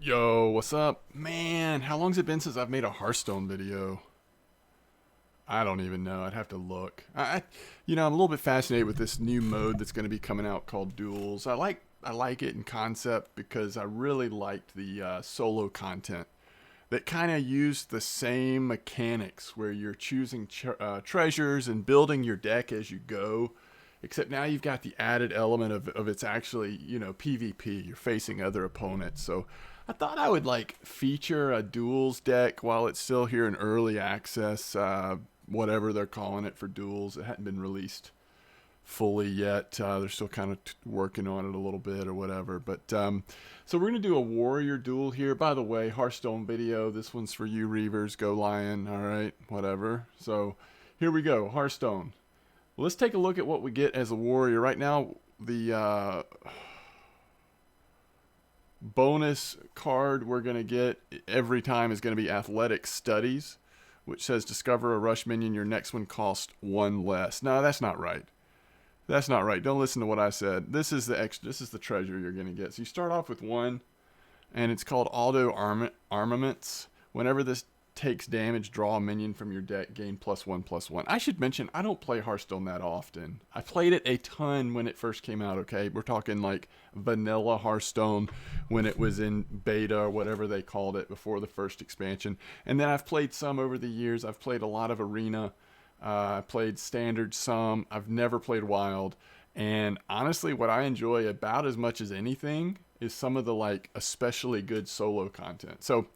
Yo, what's up? Man, how long's it been since I've made a Hearthstone video? I don't even know. I'd have to look. I'm a little bit fascinated with this new mode that's going to be coming out called Duels. I like it in concept because I really liked the solo content that kind of used the same mechanics where you're choosing treasures and building your deck as you go. Except now you've got the added element of it's actually, PvP. You're facing other opponents. So I thought I would like feature a duels deck while it's still here in early access, whatever they're calling it for duels. It hadn't been released fully yet. They're still kind of working on it a little bit or whatever. But so we're gonna do a warrior duel here. By the way, Hearthstone video. This one's for you, Reavers. Go Lion. All right, whatever. So here we go, Hearthstone. Let's take a look at what we get as a warrior. Right now, the bonus card we're going to get every time is going to be Athletic Studies, which says discover a rush minion. Your next one costs one less. No, that's not right. That's not right. Don't listen to what I said. This is the extra. This is the treasure you're going to get. So you start off with one, and it's called Auto Armaments. Whenever this takes damage, draw a minion from your deck, gain +1/+1. I should mention, I don't play Hearthstone that often. I played it a ton when it first came out, okay? We're talking like vanilla Hearthstone when it was in beta or whatever they called it before the first expansion. And then I've played some over the years. I've played a lot of Arena. I played Standard some. I've never played Wild. And honestly, what I enjoy about as much as anything is some of the like especially good solo content. So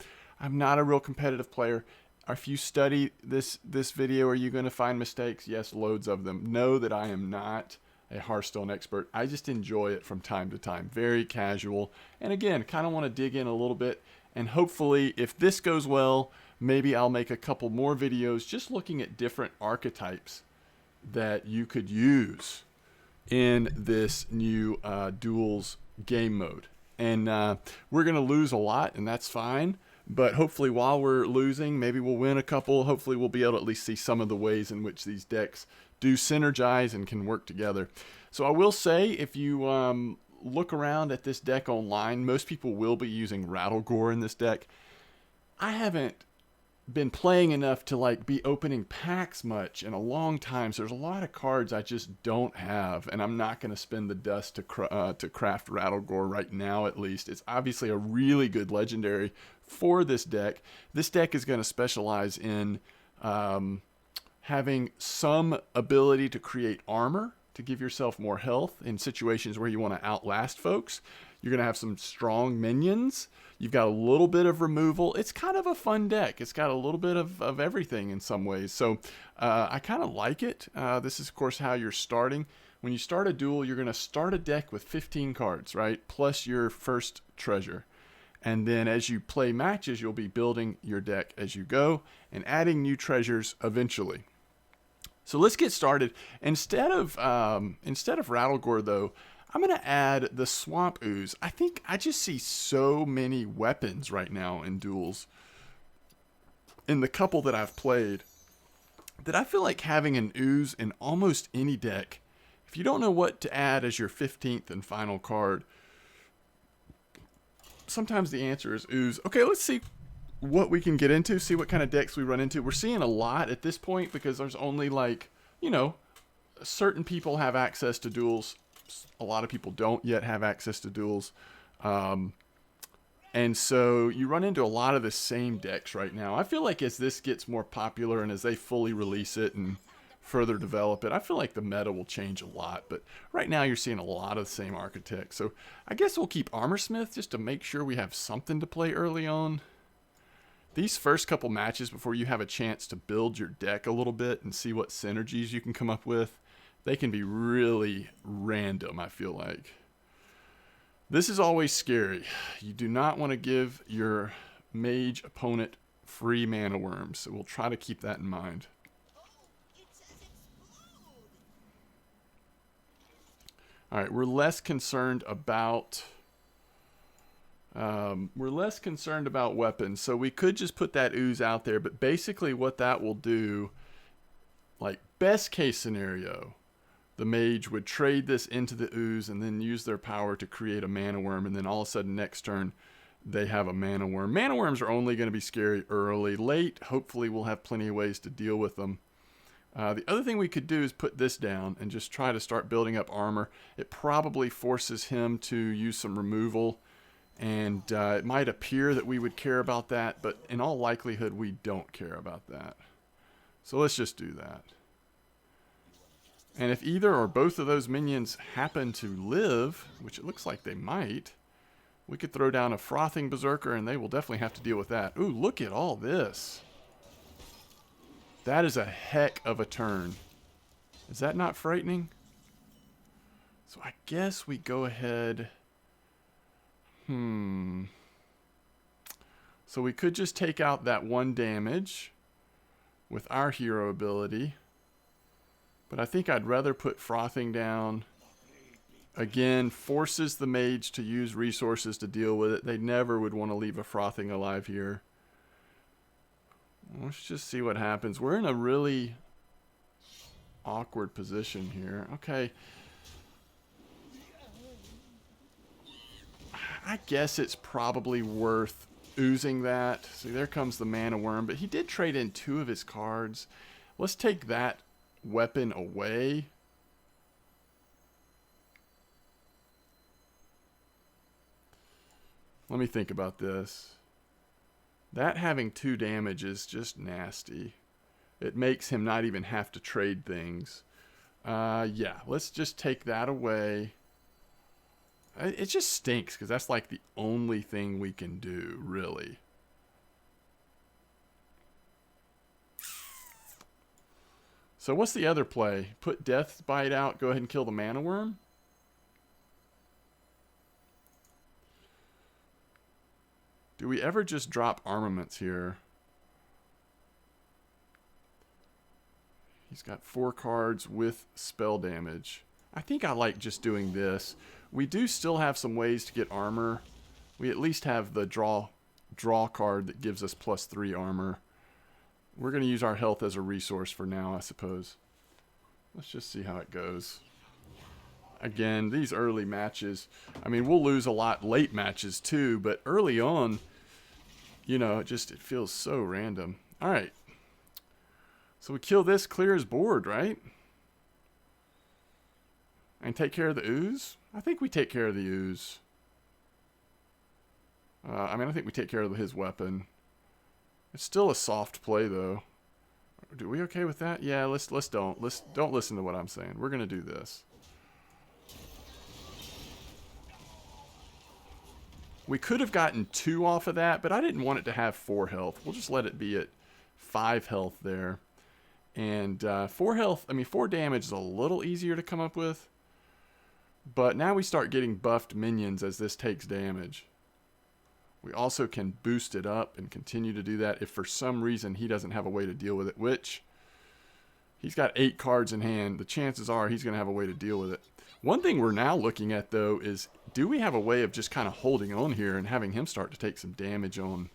I'm not a real competitive player. If you study this video, are you going to find mistakes? Yes, loads of them. Know that I am not a Hearthstone expert. I just enjoy it from time to time. Very casual. And again, kind of want to dig in a little bit. And hopefully, if this goes well, maybe I'll make a couple more videos just looking at different archetypes that you could use in this new Duels game mode. And we're going to lose a lot, and that's fine. But hopefully while we're losing, maybe we'll win a couple. Hopefully we'll be able to at least see some of the ways in which these decks do synergize and can work together. So I will say, if you look around at this deck online, most people will be using Rattlegore in this deck. I haven't been playing enough to like be opening packs much in a long time, so there's a lot of cards I just don't have, and I'm not going to spend the dust to craft Rattlegore right now. At least it's obviously a really good legendary for this deck. This deck is going to specialize in having some ability to create armor to give yourself more health in situations where you want to outlast folks. You're going to have some strong minions. You've got a little bit of removal. It's kind of a fun deck. It's got a little bit of everything in some ways. So I kind of like it. This is, of course, how you're starting. When you start a duel, you're going to start a deck with 15 cards, right? Plus your first treasure. And then as you play matches, you'll be building your deck as you go and adding new treasures eventually. So let's get started. Instead of Rattlegore, though, I'm going to add the Swamp Ooze. I think I just see so many weapons right now in duels, in the couple that I've played, that I feel like having an Ooze in almost any deck, if you don't know what to add as your 15th and final card, sometimes the answer is Ooze. Okay, let's see what we can get into, see what kind of decks we run into. We're seeing a lot at this point because there's only like, certain people have access to duels. A lot of people don't yet have access to duels. And so you run into a lot of the same decks right now. I feel like as this gets more popular and as they fully release it and further develop it, I feel like the meta will change a lot. But right now you're seeing a lot of the same architects. So I guess we'll keep Armorsmith just to make sure we have something to play early on. These first couple matches before you have a chance to build your deck a little bit and see what synergies you can come up with, they can be really random, I feel like. This is always scary. You do not want to give your mage opponent free mana worms, so we'll try to keep that in mind. Alright, we're less concerned about weapons, so we could just put that Ooze out there, but basically what that will do, like best case scenario, the mage would trade this into the Ooze and then use their power to create a mana worm, and then all of a sudden next turn they have a mana worm. Mana worms are only going to be scary early. Late, hopefully we'll have plenty of ways to deal with them. The other thing we could do is put this down and just try to start building up armor. It probably forces him to use some removal, and it might appear that we would care about that, but in all likelihood we don't care about that. So let's just do that. And if either or both of those minions happen to live, which it looks like they might, we could throw down a Frothing Berserker and they will definitely have to deal with that. Ooh, look at all this. That is a heck of a turn. Is that not frightening? So I guess we go ahead. So we could just take out that 1 damage with our hero ability. But I think I'd rather put Frothing down. Again, forces the mage to use resources to deal with it. They never would want to leave a Frothing alive here. Let's just see what happens. We're in a really awkward position here. Okay. I guess it's probably worth oozing that. See, there comes the mana worm. But he did trade in 2 of his cards. Let's take that weapon away. Let me think about this. That having 2 damage is just nasty. It makes him not even have to trade things. Yeah, let's just take that away. It just stinks because that's like the only thing we can do, really. So what's the other play? Put Death's Bite out, go ahead and kill the mana worm? Do we ever just drop armaments here? He's got 4 cards with spell damage. I think I like just doing this. We do still have some ways to get armor. We at least have the draw card that gives us +3 armor. We're going to use our health as a resource for now, I suppose. Let's just see how it goes. Again, these early matches, I mean, we'll lose a lot late matches too, but early on, you know, it feels so random. All right. So we kill this, clear his board, right? And take care of the ooze? I think we take care of the ooze. I think we take care of his weapon. It's still a soft play, though. Are we okay with that? Yeah, let's don't listen to what I'm saying. We're gonna do this. We could have gotten 2 off of that, but I didn't want it to have 4 health. We'll just let it be at 5 health there. And 4 health, 4 damage is a little easier to come up with. But now we start getting buffed minions as this takes damage. We also can boost it up and continue to do that if for some reason he doesn't have a way to deal with it, which he's got 8 cards in hand. The chances are he's going to have a way to deal with it. One thing we're now looking at, though, is do we have a way of just kind of holding on here and having him start to take some damage on...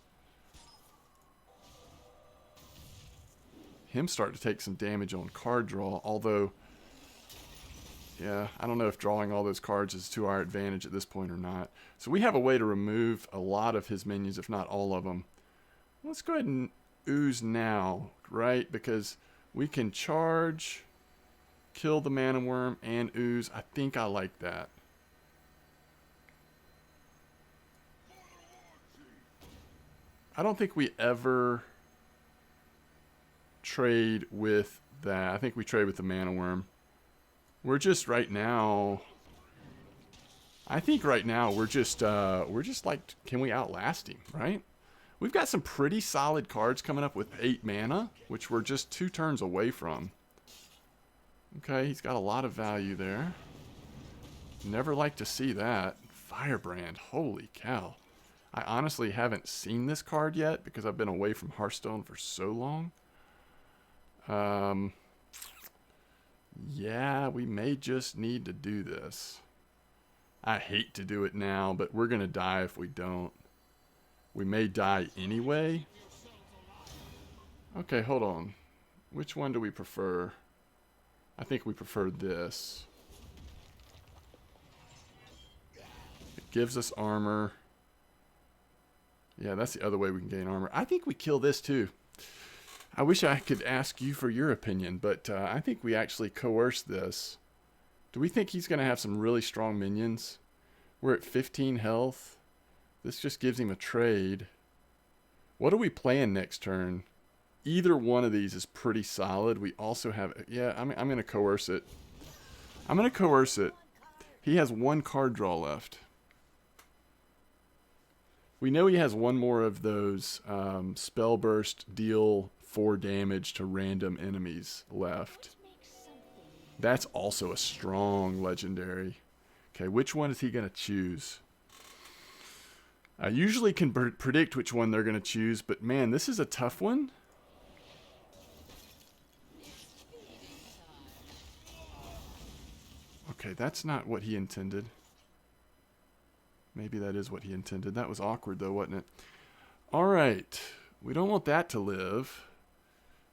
card draw, although... Yeah, I don't know if drawing all those cards is to our advantage at this point or not. So we have a way to remove a lot of his minions, if not all of them. Let's go ahead and ooze now, right? Because we can charge, kill the mana worm, and ooze. I think I like that. I don't think we ever trade with that. I think we trade with the mana worm. We're just right now. I think right now we're just like, can we outlast him, right? We've got some pretty solid cards coming up with 8 mana, which we're just 2 turns away from. Okay, he's got a lot of value there. Never like to see that. Firebrand, holy cow. I honestly haven't seen this card yet because I've been away from Hearthstone for so long. Yeah, we may just need to do this. I hate to do it now, but we're going to die if we don't. We may die anyway. Okay, hold on. Which one do we prefer? I think we prefer this. It gives us armor. Yeah, that's the other way we can gain armor. I think we kill this too. I wish I could ask you for your opinion, but I think we actually coerce this. Do we think he's going to have some really strong minions? We're at 15 health. This just gives him a trade. What are we playing next turn? Either one of these is pretty solid. We also have... Yeah, I'm going to coerce it. I'm going to coerce it. He has one card draw left. We know he has one more of those spell burst, deal 4 damage to random enemies left. That's also a strong legendary. Okay, which one is he going to choose? I usually can predict which one they're going to choose, but man, this is a tough one. Okay, that's not what he intended. Maybe that is what he intended. That was awkward though, wasn't it? All right, we don't want that to live.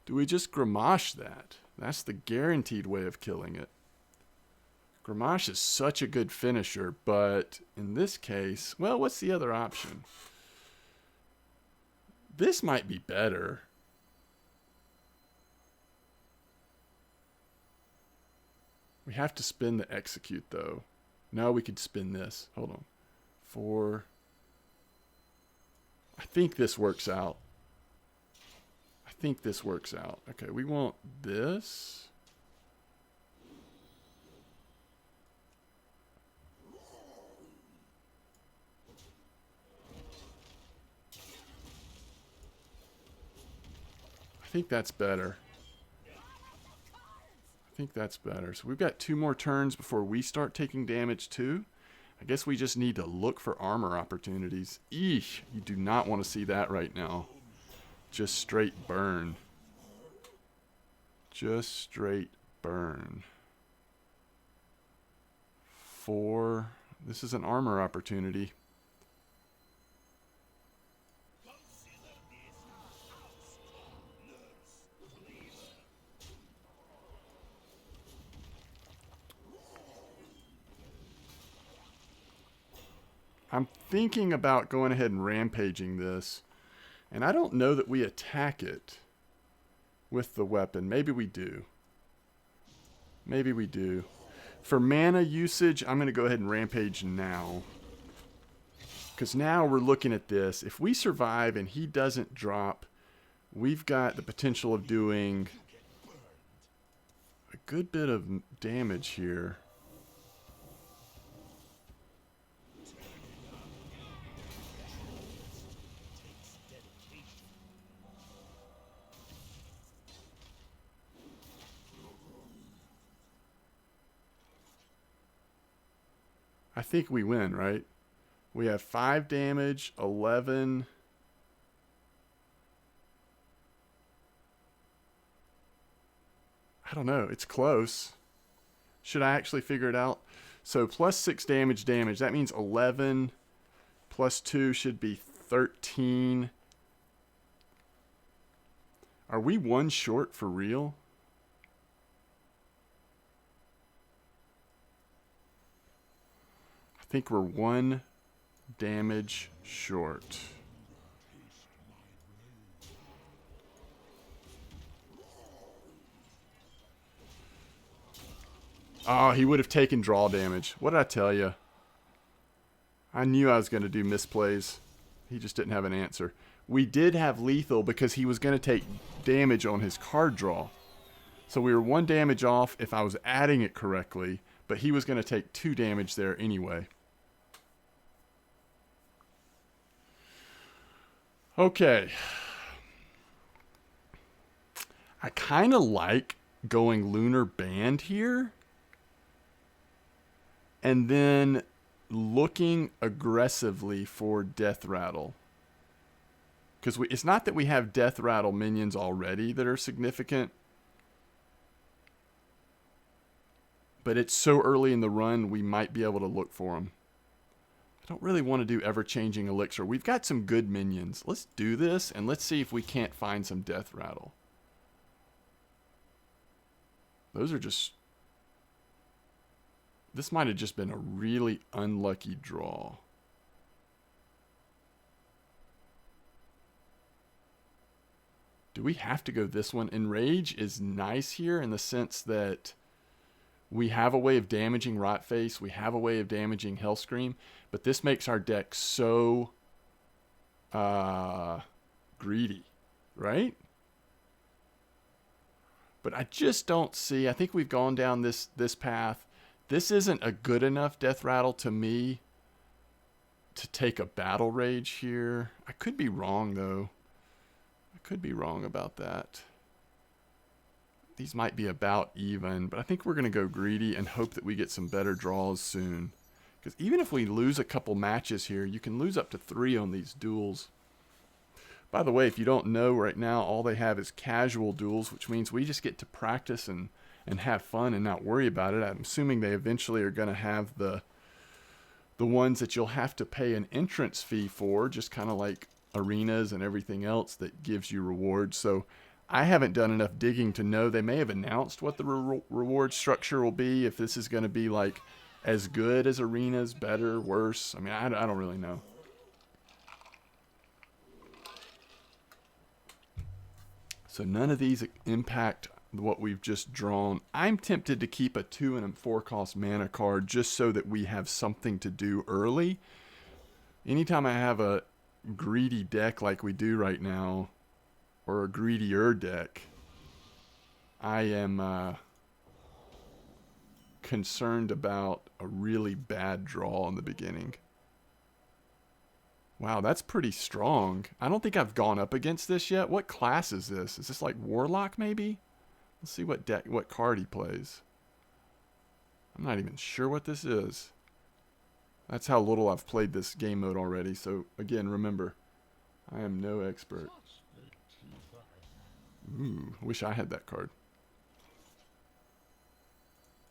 Do we just Gramash that? That's the guaranteed way of killing it. Gramash is such a good finisher, but in this case, well, what's the other option? This might be better. We have to spin the execute, though. No, we could spin this. Hold on. 4. I think this works out. I think this works out. Okay, we want this. I think that's better. I think that's better. So we've got 2 more turns before we start taking damage too. I guess we just need to look for armor opportunities. Eesh, you do not want to see that right now. Just straight burn. Just straight burn. 4. This is an armor opportunity. I'm thinking about going ahead and rampaging this. And I don't know that we attack it with the weapon. Maybe we do. Maybe we do. For mana usage, I'm going to go ahead and rampage now. Because now we're looking at this. If we survive and he doesn't drop, we've got the potential of doing a good bit of damage here. I think we win, right? We have 5 damage, 11. I don't know. It's close. Should I actually figure it out? So plus 6 damage. That means 11 plus 2 should be 13. Are we 1 short for real? I think we're 1 damage short. Oh, he would have taken draw damage. What did I tell you? I knew I was going to do misplays. He just didn't have an answer. We did have lethal because he was going to take damage on his card draw. So we were 1 damage off if I was adding it correctly, but he was going to take 2 damage there anyway. Okay. I kind of like going Lunar Band here. And then looking aggressively for Death Rattle. Because it's not that we have Death Rattle minions already that are significant. But it's so early in the run, we might be able to look for them. I don't really want to do ever-changing elixir. We've got some good minions. Let's do this, and let's see if we can't find some Death Rattle. Those are just... This might have just been a really unlucky draw. Do we have to go this one? Enrage is nice here in the sense that we have a way of damaging Rotface. We have a way of damaging Hellscream. But this makes our deck so greedy, right? But I just don't see. I think we've gone down this path. This isn't a good enough Death Rattle to me to take a Battle Rage here. I could be wrong, though. I could be wrong about that. These might be about even, but I think we're going to go greedy and hope that we get some better draws soon. Because even if we lose a couple matches here, you can lose up to 3 on these duels. By the way, if you don't know right now, all they have is casual duels, which means we just get to practice and have fun and not worry about it. I'm assuming they eventually are going to have the ones that you'll have to pay an entrance fee for, just kind of like arenas and everything else that gives you rewards. So I haven't done enough digging to know. They may have announced what the reward structure will be, if this is going to be like as good as arenas, better, worse. I mean, I don't really know. So none of these impact what we've just drawn. I'm tempted to keep a 2 and a 4 cost mana card just so that we have something to do early. Anytime I have a greedy deck like we do right now, or a greedier deck, I am concerned about a really bad draw in the beginning. Wow, that's pretty strong. I don't think I've gone up against this yet. What class is this? Is this like Warlock maybe? Let's see what card he plays. I'm not even sure what this is. That's how little I've played this game mode already. So again, remember, I am no expert. Ooh, wish I had that card.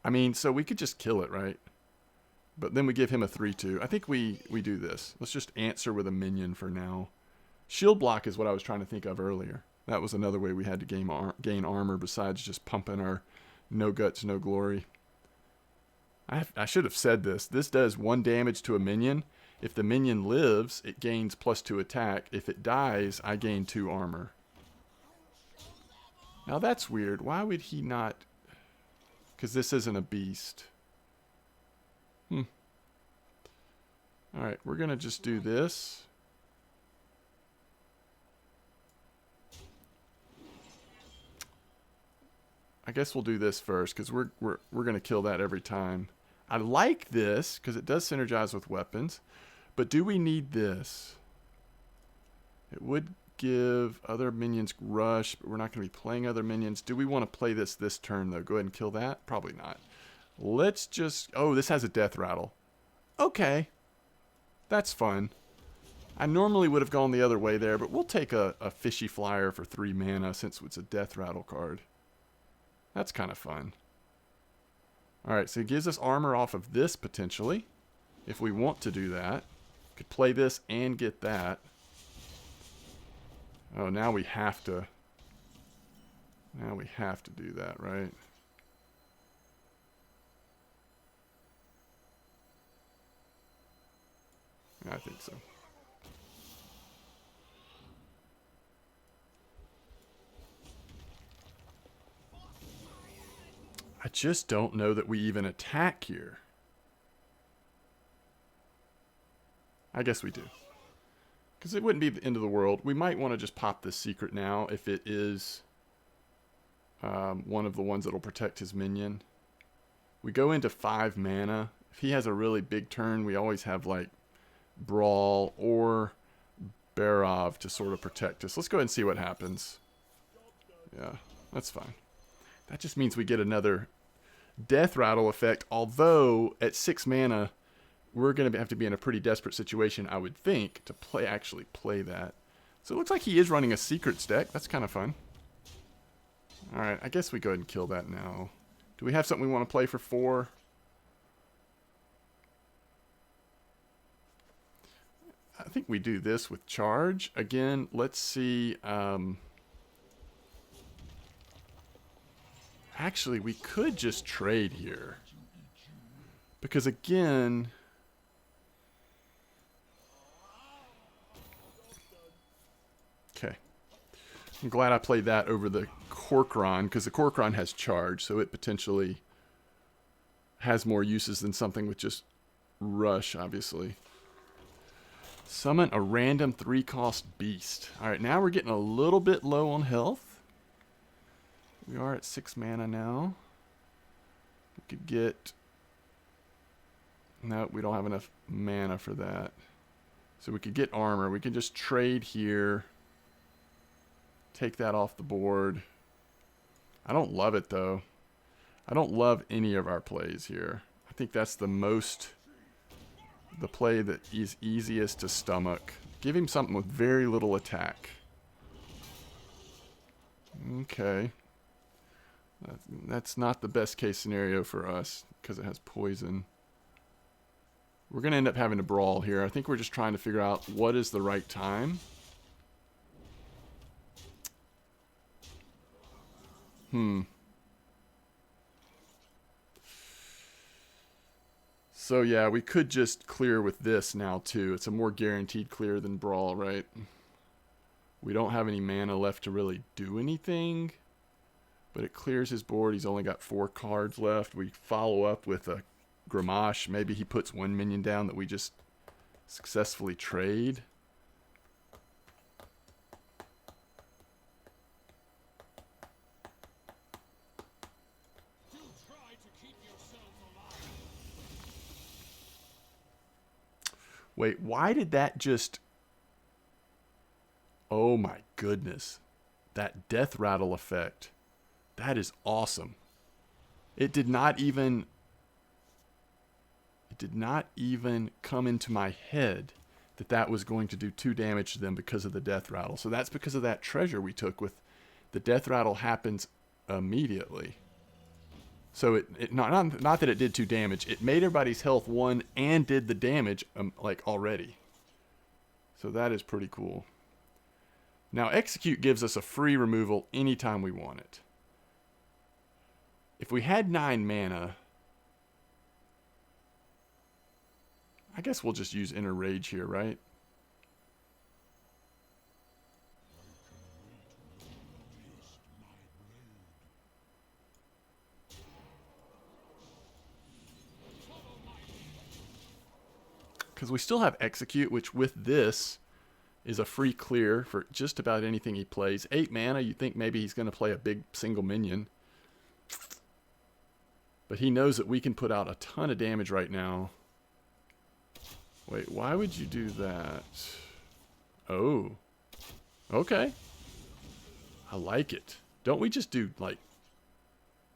I mean, so we could just kill it, right? But then we give him a 3-2. I think we do this. Let's just answer with a minion for now. Shield block is what I was trying to think of earlier. That was another way we had to gain armor besides just pumping our no guts, no glory. I should have said this. This does 1 damage to a minion. If the minion lives, it gains +2 attack. If it dies, I gain 2 armor. Now that's weird. Why would he not? Because this isn't a beast. Alright, we're going to just do this. I guess we'll do this first, because we're going to kill that every time. I like this, because it does synergize with weapons. But do we need this? It would give other minions rush, but we're not going to be playing other minions. Do we want to play this turn, though? Go ahead and kill that? Probably not. Let's just... Oh, this has a death rattle. Okay. That's fun. I normally would have gone the other way there, but we'll take a fishy flyer for 3 mana since it's a death rattle card. That's kind of fun. Alright, so it gives us armor off of this, potentially. If we want to do that. Could play this and get that. Oh, now we have to... Now we have to do that, right? I think so. I just don't know that we even attack here. I guess we do. Because it wouldn't be the end of the world. We might want to just pop this secret now if it is one of the ones that will protect his minion. We go into 5 mana. If he has a really big turn, we always have like Brawl or Barov to sort of protect us. Let's go ahead and see what happens. Yeah, that's fine. That just means we get another death rattle effect, although at 6 mana, we're going to have to be in a pretty desperate situation, I would think, to actually play that. So it looks like he is running a secrets deck. That's kind of fun. Alright, I guess we go ahead and kill that now. Do we have something we want to play for 4? I think we do this with charge. Again, let's see. Actually, we could just trade here. Because again... Okay. I'm glad I played that over the Corcoran, because the Corcoran has charge, so it potentially has more uses than something with just rush, obviously. Summon a random 3-cost beast. Alright, now we're getting a little bit low on health. We are at 6 mana now. We could get... No, we don't have enough mana for that. So we could get armor. We can just trade here. Take that off the board. I don't love it, though. I don't love any of our plays here. I think that's the play that is easiest to stomach. Give him something with very little attack. Okay. That's not the best case scenario for us, because it has poison. We're going to end up having to brawl here. I think we're just trying to figure out what is the right time. So yeah, we could just clear with this now too. It's a more guaranteed clear than brawl, right? We don't have any mana left to really do anything. But it clears his board. He's only got 4 cards left. We follow up with a Gramash. Maybe he puts 1 minion down that we just successfully trade. Wait, why did that just... Oh my goodness. That death rattle effect. That is awesome. It did not even come into my head that that was going to do 2 damage to them because of the death rattle. So that's because of that treasure we took with the death rattle happens immediately. So it not that it did 2 damage. It made everybody's health 1 and did the damage like already. So that is pretty cool. Now execute gives us a free removal anytime we want it. If we had 9 mana, I guess we'll just use Inner Rage here, right? Because we still have Execute, which with this is a free clear for just about anything he plays. 8 mana, you think maybe he's going to play a big single minion. But he knows that we can put out a ton of damage right now. Wait, why would you do that? Oh. Okay. I like it. Don't we just do, like...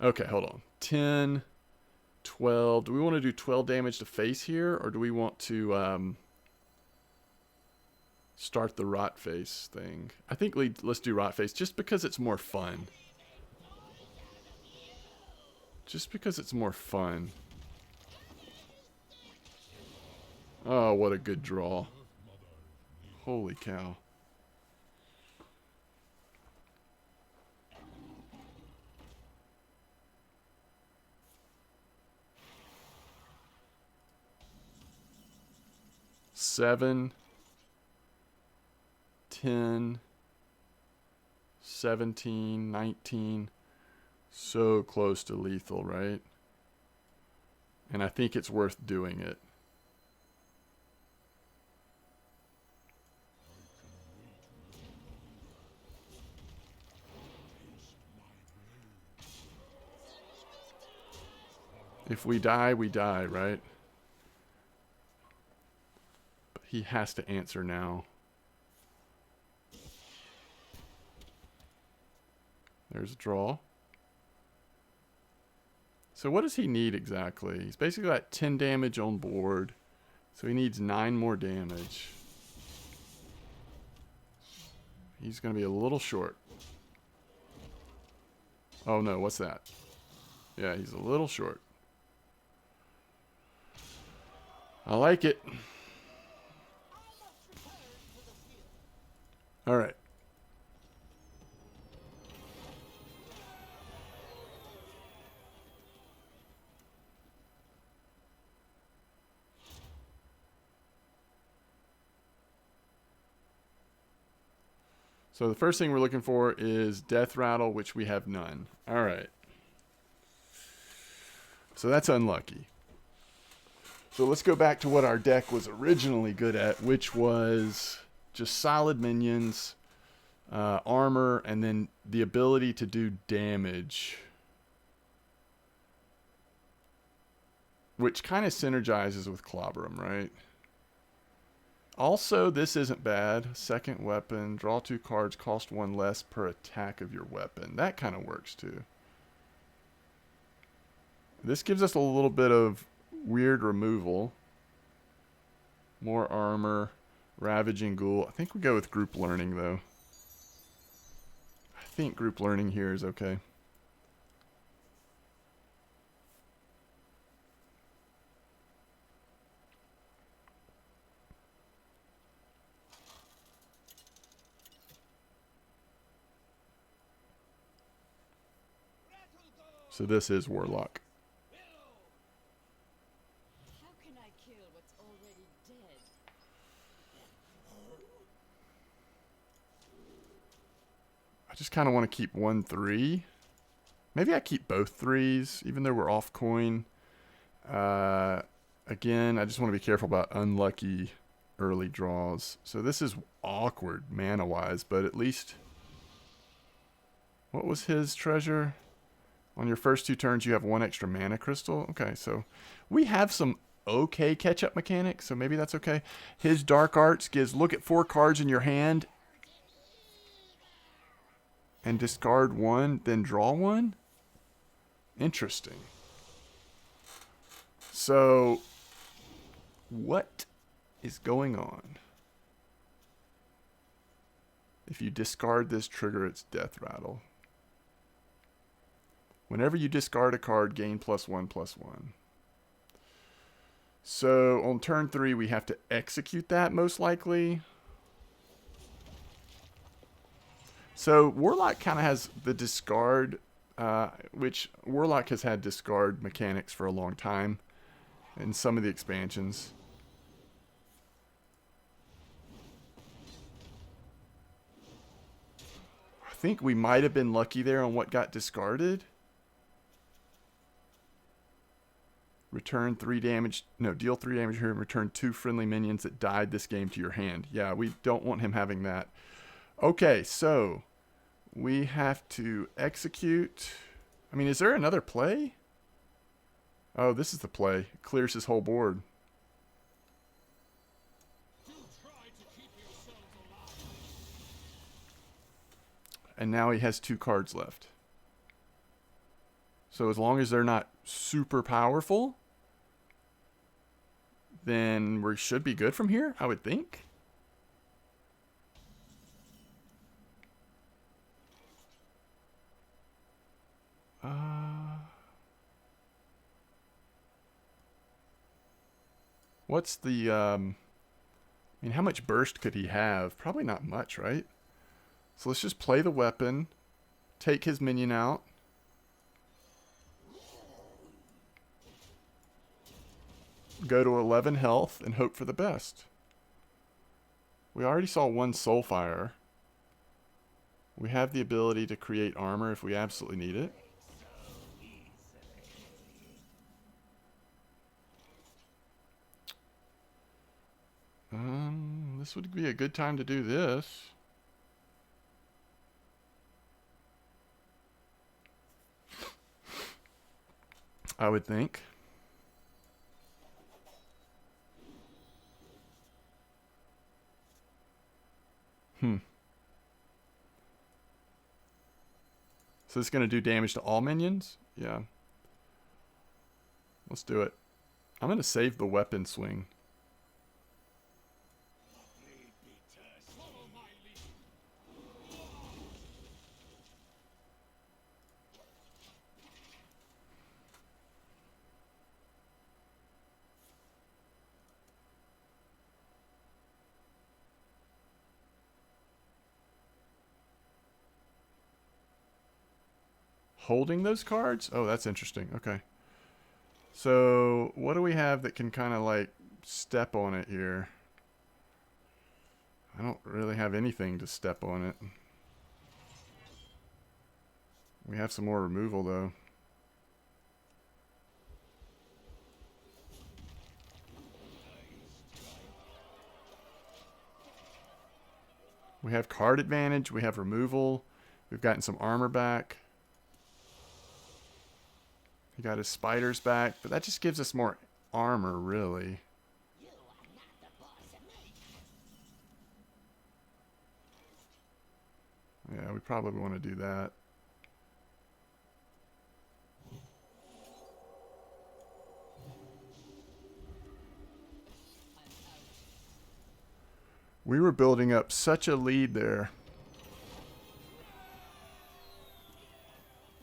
Okay, hold on. 10, 12. Do we want to do 12 damage to face here? Or do we want to start the Rot Face thing? I think let's do Rot Face just because it's more fun. Just because it's more fun. Oh, what a good draw. Holy cow. Seven, 10, 17, 19. So close to lethal, right? And I think it's worth doing it. If we die, right? But he has to answer now. There's a draw. So what does he need exactly? He's basically got 10 damage on board. So he needs 9 more damage. He's going to be a little short. Oh no, what's that? Yeah, he's a little short. I like it. All right. So the first thing we're looking for is Death Rattle, which we have none. All right. So that's unlucky. So let's go back to what our deck was originally good at, which was just solid minions, armor, and then the ability to do damage, which kind of synergizes with Clobberum, right? Also, this isn't bad. Second weapon, draw 2 cards, cost 1 less per attack of your weapon. That kind of works too. This gives us a little bit of weird removal. More armor, Ravaging Ghoul. I think we go with Group Learning though. I think Group Learning here is okay. So this is Warlock. How can I kill what's already dead? I just kind of want to keep 1 3. Maybe I keep both 3s, even though we're off coin. Again, I just want to be careful about unlucky early draws. So this is awkward mana-wise, but at least... What was his treasure? On your first 2 turns, you have 1 extra mana crystal. Okay, so we have some okay catch-up mechanics, so maybe that's okay. His Dark Arts gives look at 4 cards in your hand and discard 1, then draw 1? Interesting. So, what is going on? If you discard this trigger, it's Death Rattle. Whenever you discard a card, gain +1/+1. So on turn 3, we have to execute that most likely. So Warlock kind of has the discard, which Warlock has had discard mechanics for a long time in some of the expansions. I think we might have been lucky there on what got discarded. Return 3 damage. No, deal 3 damage here and return 2 friendly minions that died this game to your hand. Yeah, we don't want him having that. Okay, so we have to execute. I mean, is there another play? Oh, this is the play. It clears his whole board. And now he has 2 cards left. So as long as they're not super powerful, then we should be good from here, I would think. What's the, I mean, how much burst could he have? Probably not much, right? So let's just play the weapon, take his minion out. Go to 11 health and hope for the best. We already saw 1 Soulfire. We have the ability to create armor if we absolutely need it. This would be a good time to do this. I would think. So it's going to do damage to all minions? Yeah. Let's do it. I'm going to save the weapon swing. Holding those cards? Oh, that's interesting. Okay. So, what do we have that can kind of like step on it here? I don't really have anything to step on it. We have some more removal, though. We have card advantage. We have removal. We've gotten some armor back. He got his spiders back, but that just gives us more armor, really. Yeah, we probably want to do that. We were building up such a lead there.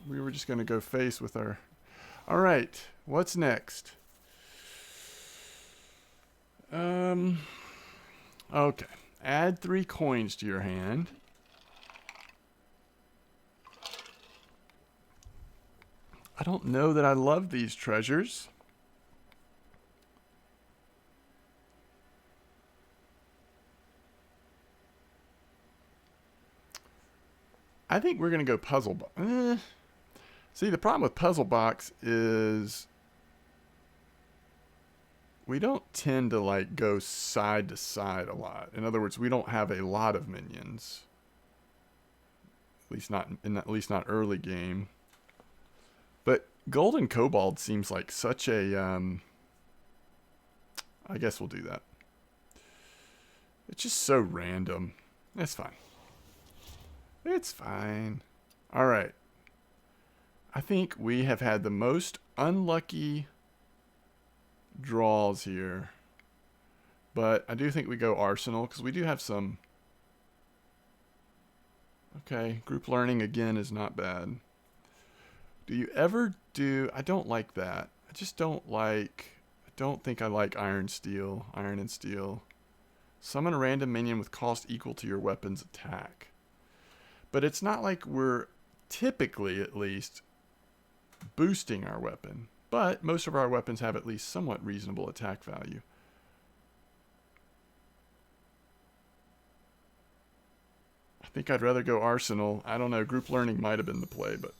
We were just going to go face with our... All right, what's next? Okay. Add 3 coins to your hand. I don't know that I love these treasures. I think we're going to go puzzle box. See, the problem with puzzle box is we don't tend to like go side to side a lot. In other words, we don't have a lot of minions. At least not early game. But gold and kobold seems like such a I guess we'll do that. It's just so random. It's fine. It's fine. All right. I think we have had the most unlucky draws here. But I do think we go Arsenal because we do have some... Okay, group learning again is not bad. Do you ever do... I don't like that. I just don't like... I don't think I like Iron and Steel. Summon a random minion with cost equal to your weapon's attack. But it's not like we're typically, at least, boosting our weapon. But most of our weapons have at least somewhat reasonable attack value. I think I'd rather go Arsenal. I don't know. Group learning might have been the play, but...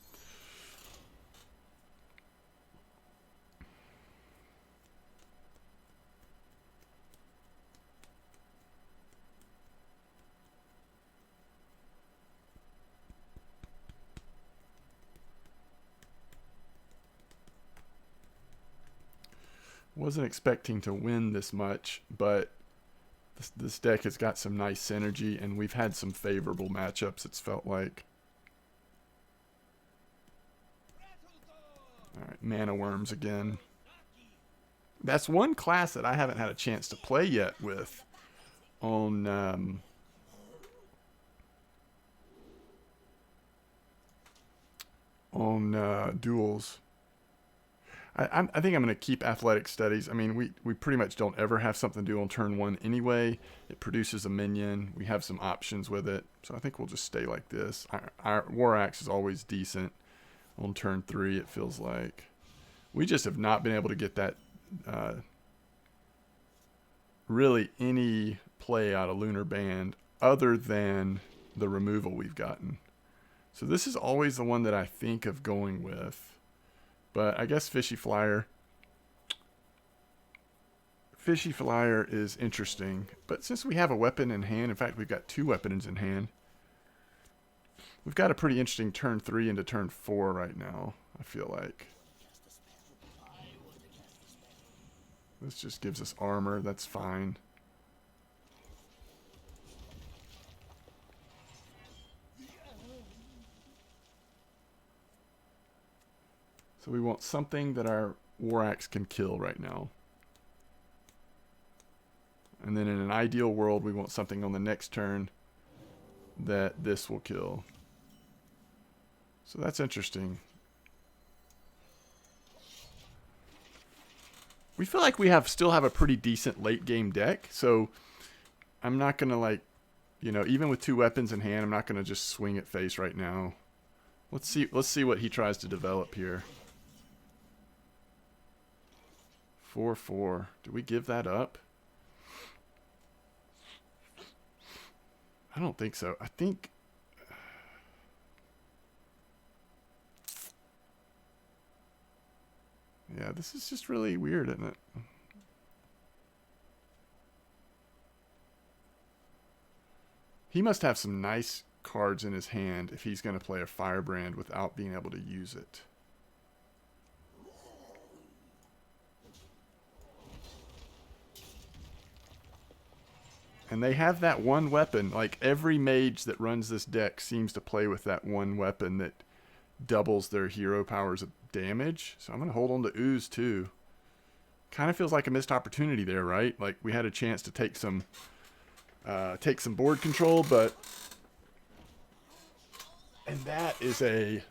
Wasn't expecting to win this much, but this deck has got some nice synergy, and we've had some favorable matchups, it's felt like. Alright, Mana Worms again. That's one class that I haven't had a chance to play yet with on Duels. I think I'm going to keep athletic studies. I mean, we pretty much don't ever have something to do on turn 1 anyway. It produces a minion. We have some options with it. So I think we'll just stay like this. Our War Axe is always decent on turn 3, it feels like. We just have not been able to get that really any play out of Lunar Band other than the removal we've gotten. So this is always the one that I think of going with. But I guess Fishy Flyer is interesting. But since we have a weapon in hand, in fact, we've got 2 weapons in hand. We've got a pretty interesting turn 3 into turn 4 right now, I feel like. This just gives us armor, that's fine. So we want something that our War Axe can kill right now. And then in an ideal world, we want something on the next turn that this will kill. So that's interesting. We feel like we still have a pretty decent late game deck. So I'm not going to like, even with 2 weapons in hand, I'm not going to just swing at face right now. Let's see what he tries to develop here. 4/4. Do we give that up? I don't think so. I think... Yeah, this is just really weird, isn't it? He must have some nice cards in his hand if he's going to play a Firebrand without being able to use it. And they have that one weapon. Like, every mage that runs this deck seems to play with that one weapon that doubles their hero powers of damage. So I'm going to hold on to Ooze too. Kind of feels like a missed opportunity there, right? Like, we had a chance to take some board control, but... And that is a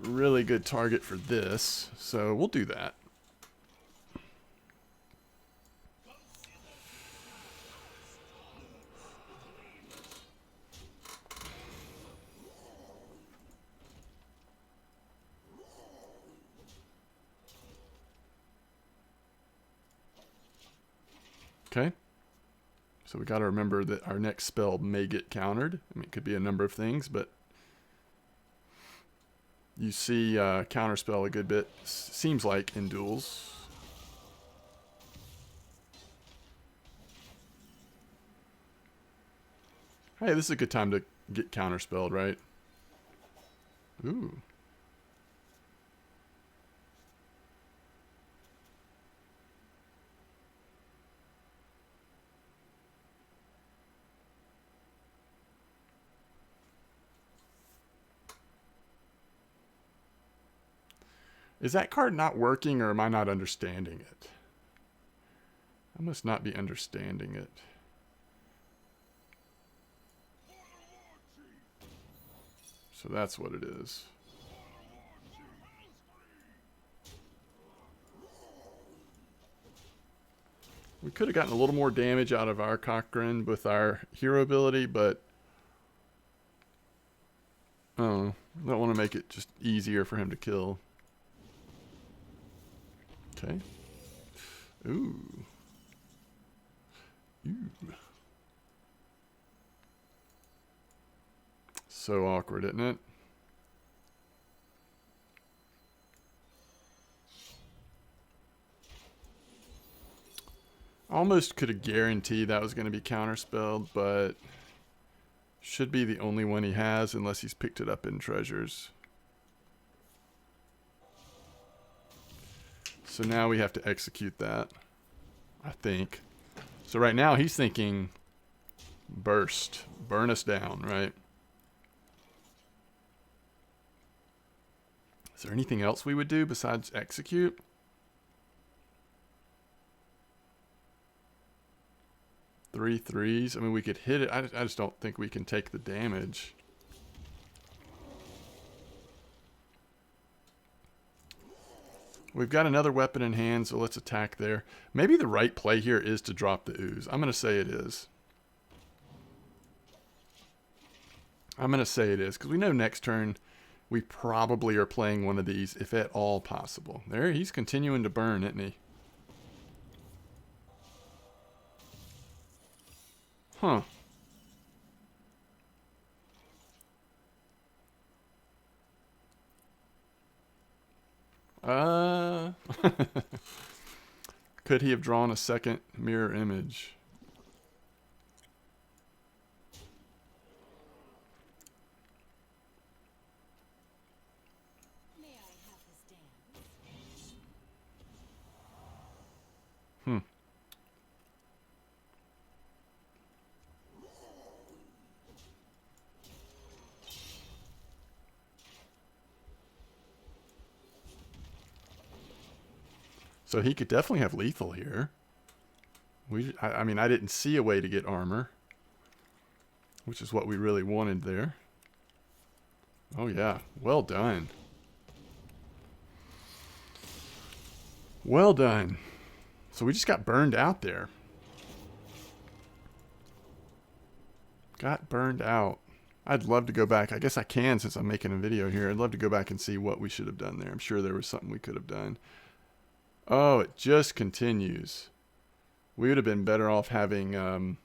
really good target for this. So we'll do that. Okay. So we got to remember that our next spell may get countered. I mean, it could be a number of things, but you see counterspell a good bit, seems like, in Duels. Hey, this is a good time to get counterspelled, right? Ooh. Is that card not working, or am I not understanding it? I must not be understanding it. So that's what it is. We could have gotten a little more damage out of our Cochrane with our hero ability, but oh, I don't want to make it just easier for him to kill. Okay. Ooh. Ooh. So awkward, isn't it? Almost could have guaranteed that was going to be counterspelled, but should be the only one he has unless he's picked it up in treasures. So now we have to execute that, I think. So right now he's thinking burst, burn us down, right? Is there anything else we would do besides execute? Three threes. I mean, we could hit it. I just don't think we can take the damage. We've got another weapon in hand, so let's attack there. Maybe the right play here is to drop the Ooze. I'm going to say it is. I'm going to say it is, because we know next turn we probably are playing one of these, if at all possible. There, he's continuing to burn, isn't he? Huh. Could he have drawn a second mirror image? May I have his dance? Hmm. So he could definitely have lethal here. I mean, I didn't see a way to get armor, which is what we really wanted there. Oh yeah, well done. Well done. So we just got burned out there. Got burned out. I'd love to go back. I guess I can since I'm making a video here. I'd love to go back and see what we should have done there. I'm sure there was something we could have done. Oh, it just continues. We would have been better off having... I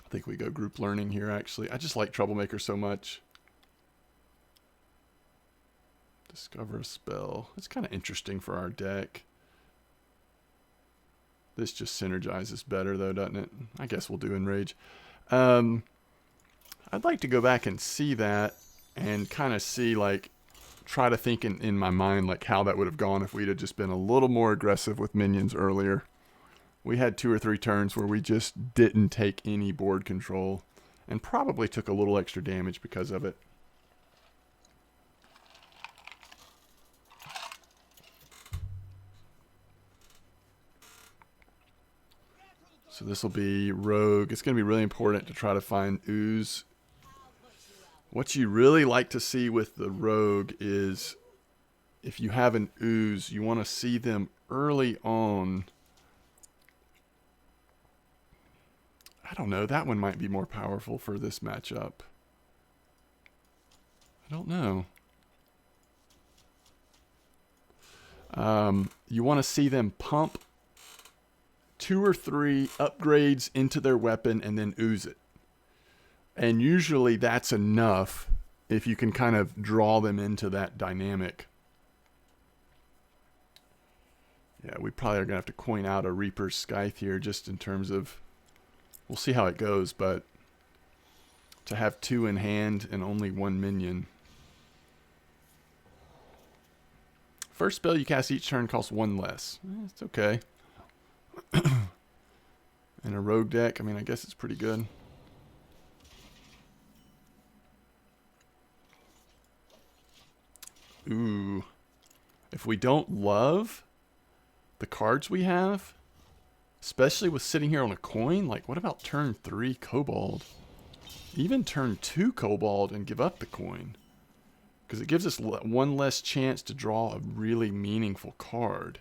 think we go group learning here, actually. I just like Troublemaker so much. Discover a spell. It's kind of interesting for our deck. This just synergizes better, though, doesn't it? I guess we'll do Enrage. I'd like to go back and see that and kind of see, like, try to think in my mind, like, how that would have gone if we'd have just been a little more aggressive with minions earlier. We had 2 or 3 turns where we just didn't take any board control and probably took a little extra damage because of it. So this will be Rogue. It's going to be really important to try to find Ooze. What you really like to see with the Rogue is if you have an Ooze, you want to see them early on. I don't know. That one might be more powerful for this matchup. I don't know. You want to see them pump 2 or 3 upgrades into their weapon and then ooze it. And usually that's enough if you can kind of draw them into that dynamic. Yeah, we probably are going to have to coin out a Reaper's Scythe here just in terms of... We'll see how it goes, but to have 2 in hand and only 1 minion. First spell you cast each turn costs 1 less. It's okay. In a rogue deck, I mean, I guess it's pretty good. Ooh. If we don't love the cards we have, especially with sitting here on a coin, like what about turn 3 Kobold? Even turn 2 Kobold and give up the coin. Because it gives us 1 less chance to draw a really meaningful card.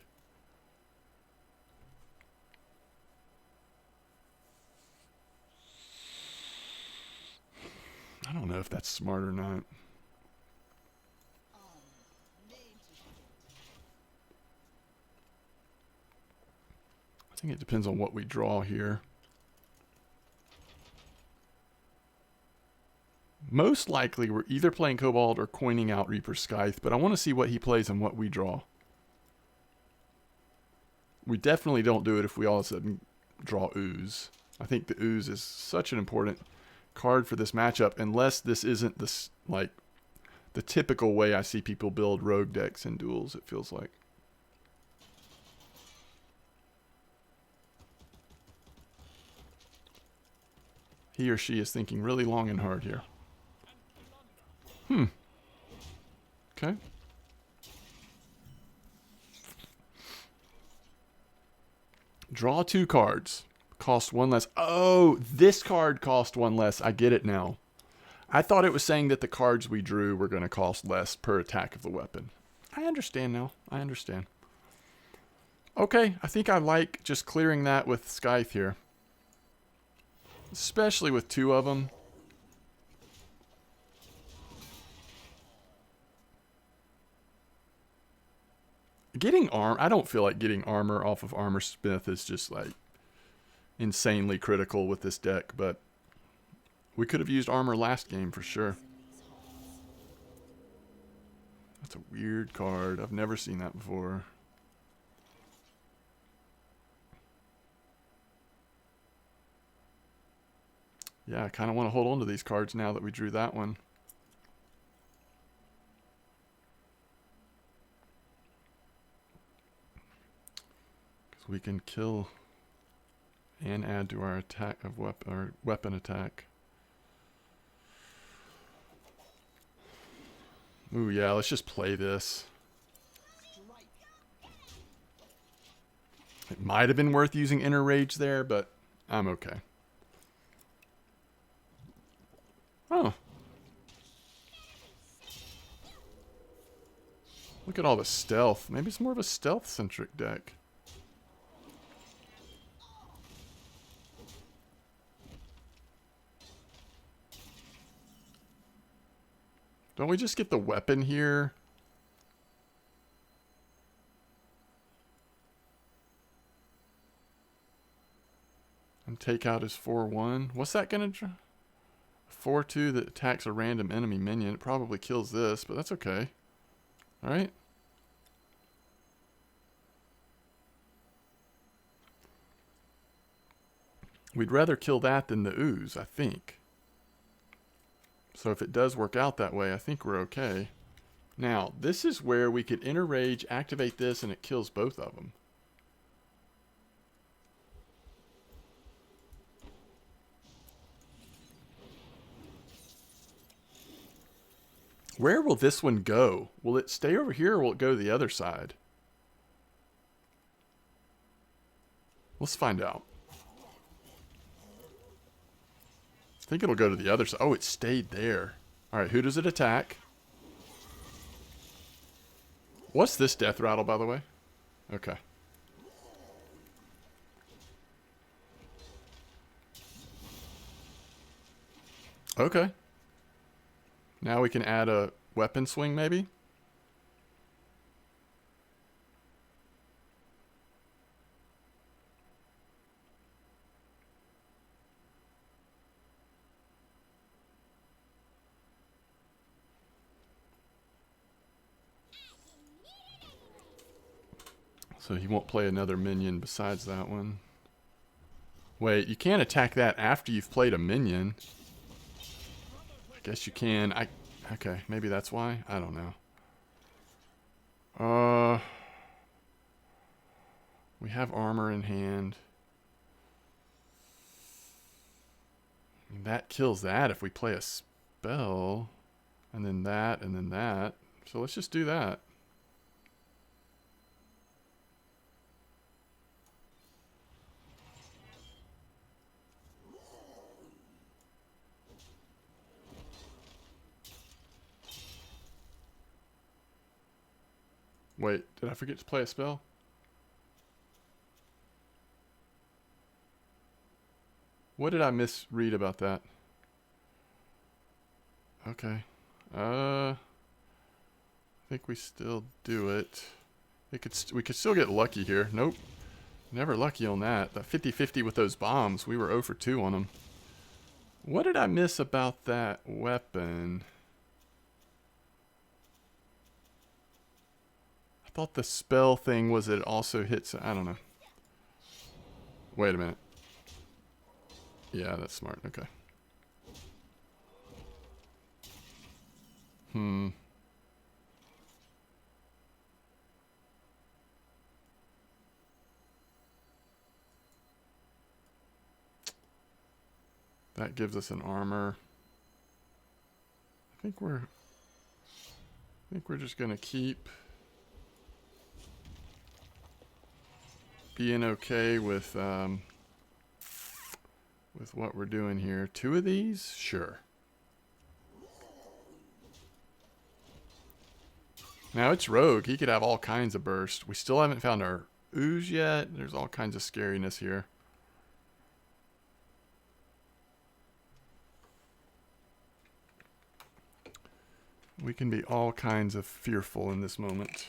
I don't know if that's smart or not. I think it depends on what we draw here. Most likely we're either playing Kobold or coining out Reaper's Scythe, but I want to see what he plays and what we draw. We definitely don't do it if we all of a sudden draw Ooze. I think the Ooze is such an important card for this matchup, unless this isn't this, like, the typical way I see people build rogue decks in Duels, it feels like. He or she is thinking really long and hard here. Okay. Draw 2 cards. Cost 1 less. Oh, this card cost 1 less. I get it now. I thought it was saying that the cards we drew were going to cost less per attack of the weapon. I understand now. I understand. Okay, I think I like just clearing that with Scythe here. Especially with 2 of them. Getting I don't feel like getting armor off of Armor Smith is just like insanely critical with this deck, but we could have used armor last game for sure. That's a weird card. I've never seen that before. Yeah, I kind of want to hold on to these cards now that we drew that one. Because we can kill and add to our attack of weapon attack. Ooh, yeah, let's just play this. It might have been worth using Inner Rage there, but I'm okay. Oh. Look at all the stealth. Maybe it's more of a stealth-centric deck. Don't we just get the weapon here? And take out his 4/1. What's that gonna draw? 4/2 that attacks a random enemy minion. It probably kills this, but that's okay. Alright? We'd rather kill that than the ooze, I think. So if it does work out that way, I think we're okay. Now, this is where we could enter rage, activate this, and it kills both of them. Where will this one go? Will it stay over here or will it go to the other side? Let's find out. I think it'll go to the other side. Oh, it stayed there. Alright, who does it attack? What's this death rattle, by the way? Okay. Okay. Now we can add a weapon swing, maybe? So he won't play another minion besides that one. Wait, you can't attack that after you've played a minion. I guess you can. Okay, maybe that's why. I don't know. We have armor in hand. That kills that if we play a spell. And then that, and then that. So let's just do that. Wait, did I forget to play a spell? What did I misread about that? Okay. I think we still do it. We could still get lucky here. Nope. Never lucky on that. That 50-50 with those bombs. We were 0 for 2 on them. What did I miss about that weapon? I thought the spell thing was it also hits... I don't know. Wait a minute. Yeah, that's smart. Okay. That gives us an armor. I think we're just gonna keep being okay with what we're doing here. 2 of these? Sure. Now it's rogue. He could have all kinds of burst. We still haven't found our ooze yet. There's all kinds of scariness here. We can be all kinds of fearful in this moment.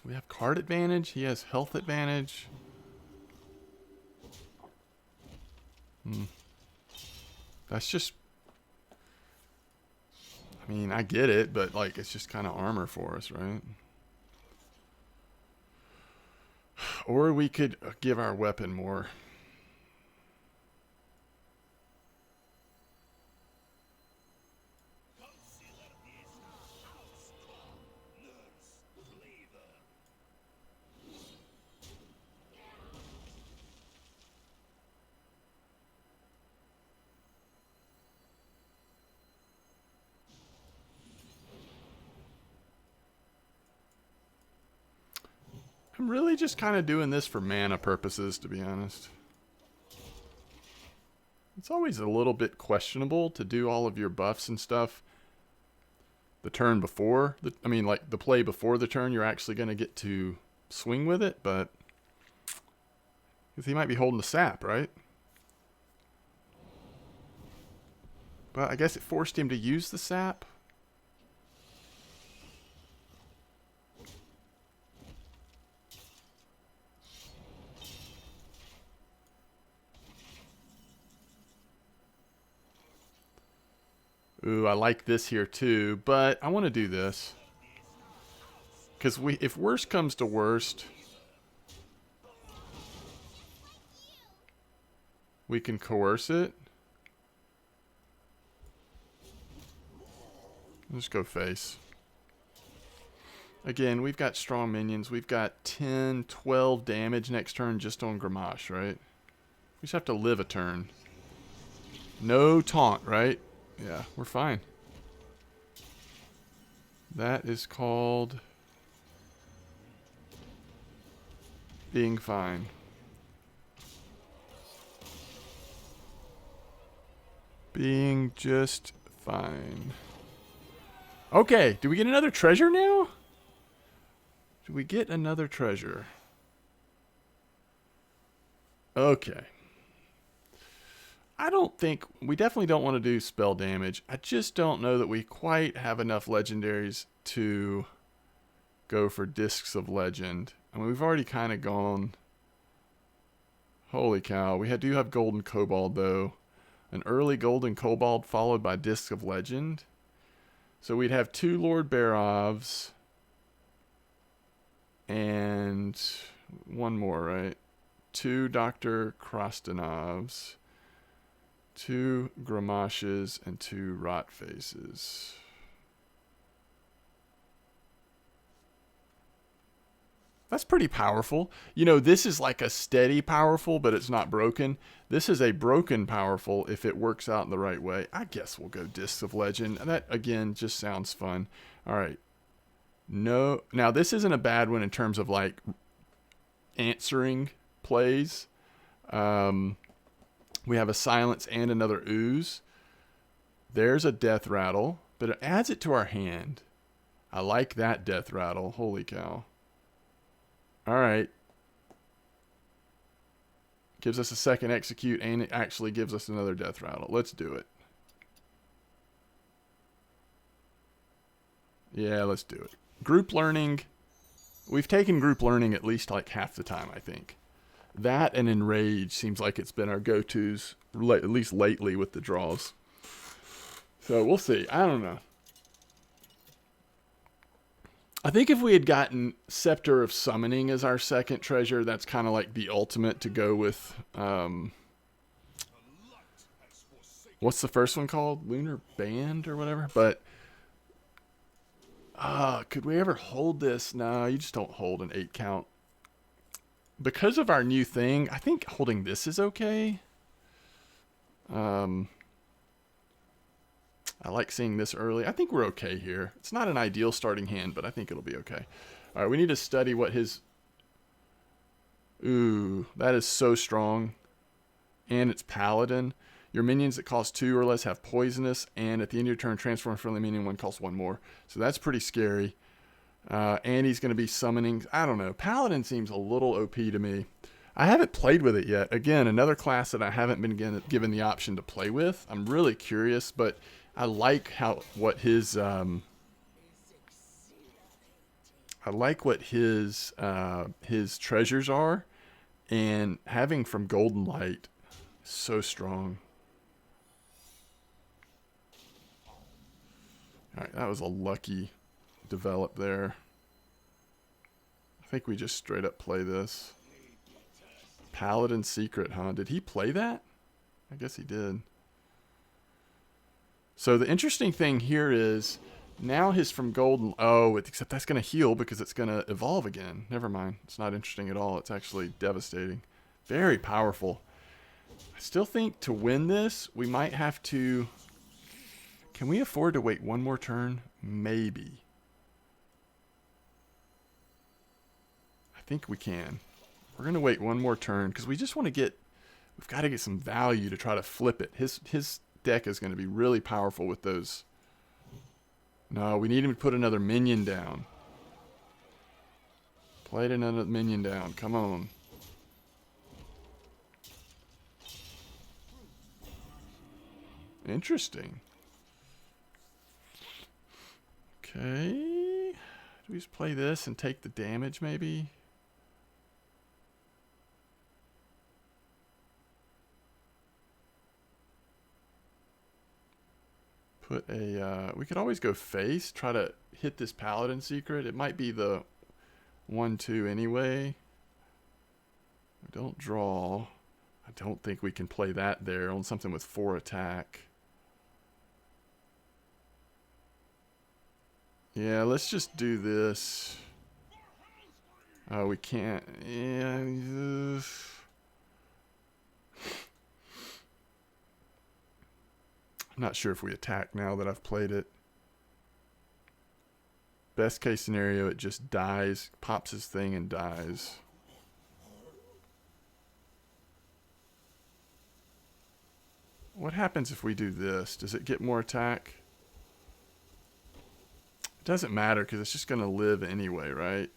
We have card advantage. He has health advantage. That's just... I mean, I get it, but like it's just kind of armor for us, right? Or we could give our weapon more. I'm really just kind of doing this for mana purposes, to be honest. It's always a little bit questionable to do all of your buffs and stuff the turn before. I mean, like the play before the turn, you're actually going to get to swing with it, but... because he might be holding the sap, right? But I guess it forced him to use the sap. Ooh, I like this here too, but I want to do this. Because if worst comes to worst, we can coerce it. Let's go face. Again, we've got strong minions. We've got 10, 12 damage next turn just on Gramash, right? We just have to live a turn. No taunt, right? Yeah, we're fine. That is called being fine. Being just fine. Okay, do we get another treasure now? Do we get another treasure? Okay. I don't think... We definitely don't want to do spell damage. I just don't know that we quite have enough legendaries to go for Discs of Legend. I mean, we've already kind of gone... Holy cow. We do have Golden Kobold, though. An early Golden Kobold followed by Discs of Legend. So we'd have 2 Lord Barovs. And one more, right? 2 Dr. Krostanovs. 2 Gramashes and 2 Rot Faces. That's pretty powerful. You know, this is like a steady powerful, but it's not broken. This is a broken powerful if it works out in the right way. I guess we'll go Discs of Legend. That, again, just sounds fun. All right. No. Now, this isn't a bad one in terms of, like, answering plays. We have a Silence and another Ooze. There's a Death Rattle, but it adds it to our hand. I like that Death Rattle. Holy cow. All right. Gives us a second execute, and it actually gives us another Death Rattle. Let's do it. Yeah, let's do it. Group learning. We've taken group learning at least like half the time, I think. That and Enrage seems like it's been our go-tos, at least lately with the draws. So we'll see. I don't know. I think if we had gotten Scepter of Summoning as our second treasure, that's kind of like the ultimate to go with. What's the first one called? Lunar Band or whatever? But could we ever hold this? No, you just don't hold an 8 count. Because of our new thing, I think holding this is okay. I like seeing this early. I think we're okay here. It's not an ideal starting hand, but I think it'll be okay. All right, we need to study what his... Ooh, that is so strong. And it's Paladin. Your minions that cost 2 or less have poisonous, and at the end of your turn, transform a friendly minion, one costs 1 more. So that's pretty scary. And he's going to be summoning. I don't know. Paladin seems a little OP to me. I haven't played with it yet. Again, another class that I haven't been given the option to play with. I'm really curious, but I like what his his treasures are, and having from Golden Light is so strong. All right, that was a lucky develop there. I think we just straight up play this. Paladin Secret, huh? Did he play that? I guess he did. So the interesting thing here is now his from Golden... Oh, except that's going to heal because it's going to evolve again. Never mind. It's not interesting at all. It's actually devastating. Very powerful. I still think to win this, we might have to... Can we afford to wait one more turn? Maybe. I think we can. We're going to wait one more turn because we just want to get... We've got to get some value to try to flip it. His deck is going to be really powerful with those. No, we need him to put another minion down. Played another minion down. Come on. Interesting. Okay. Do we just play this and take the damage maybe? Put a, we could always go face, try to hit this paladin secret. It might be the 1-2 anyway. Don't draw. I don't think we can play that there on something with 4 attack. Yeah, let's just do this. Oh, we can't. Yeah. I'm not sure if we attack now that I've played it. Best case scenario, it just dies, pops his thing and dies. What happens if we do this? Does it get more attack? It doesn't matter because it's just going to live anyway, right?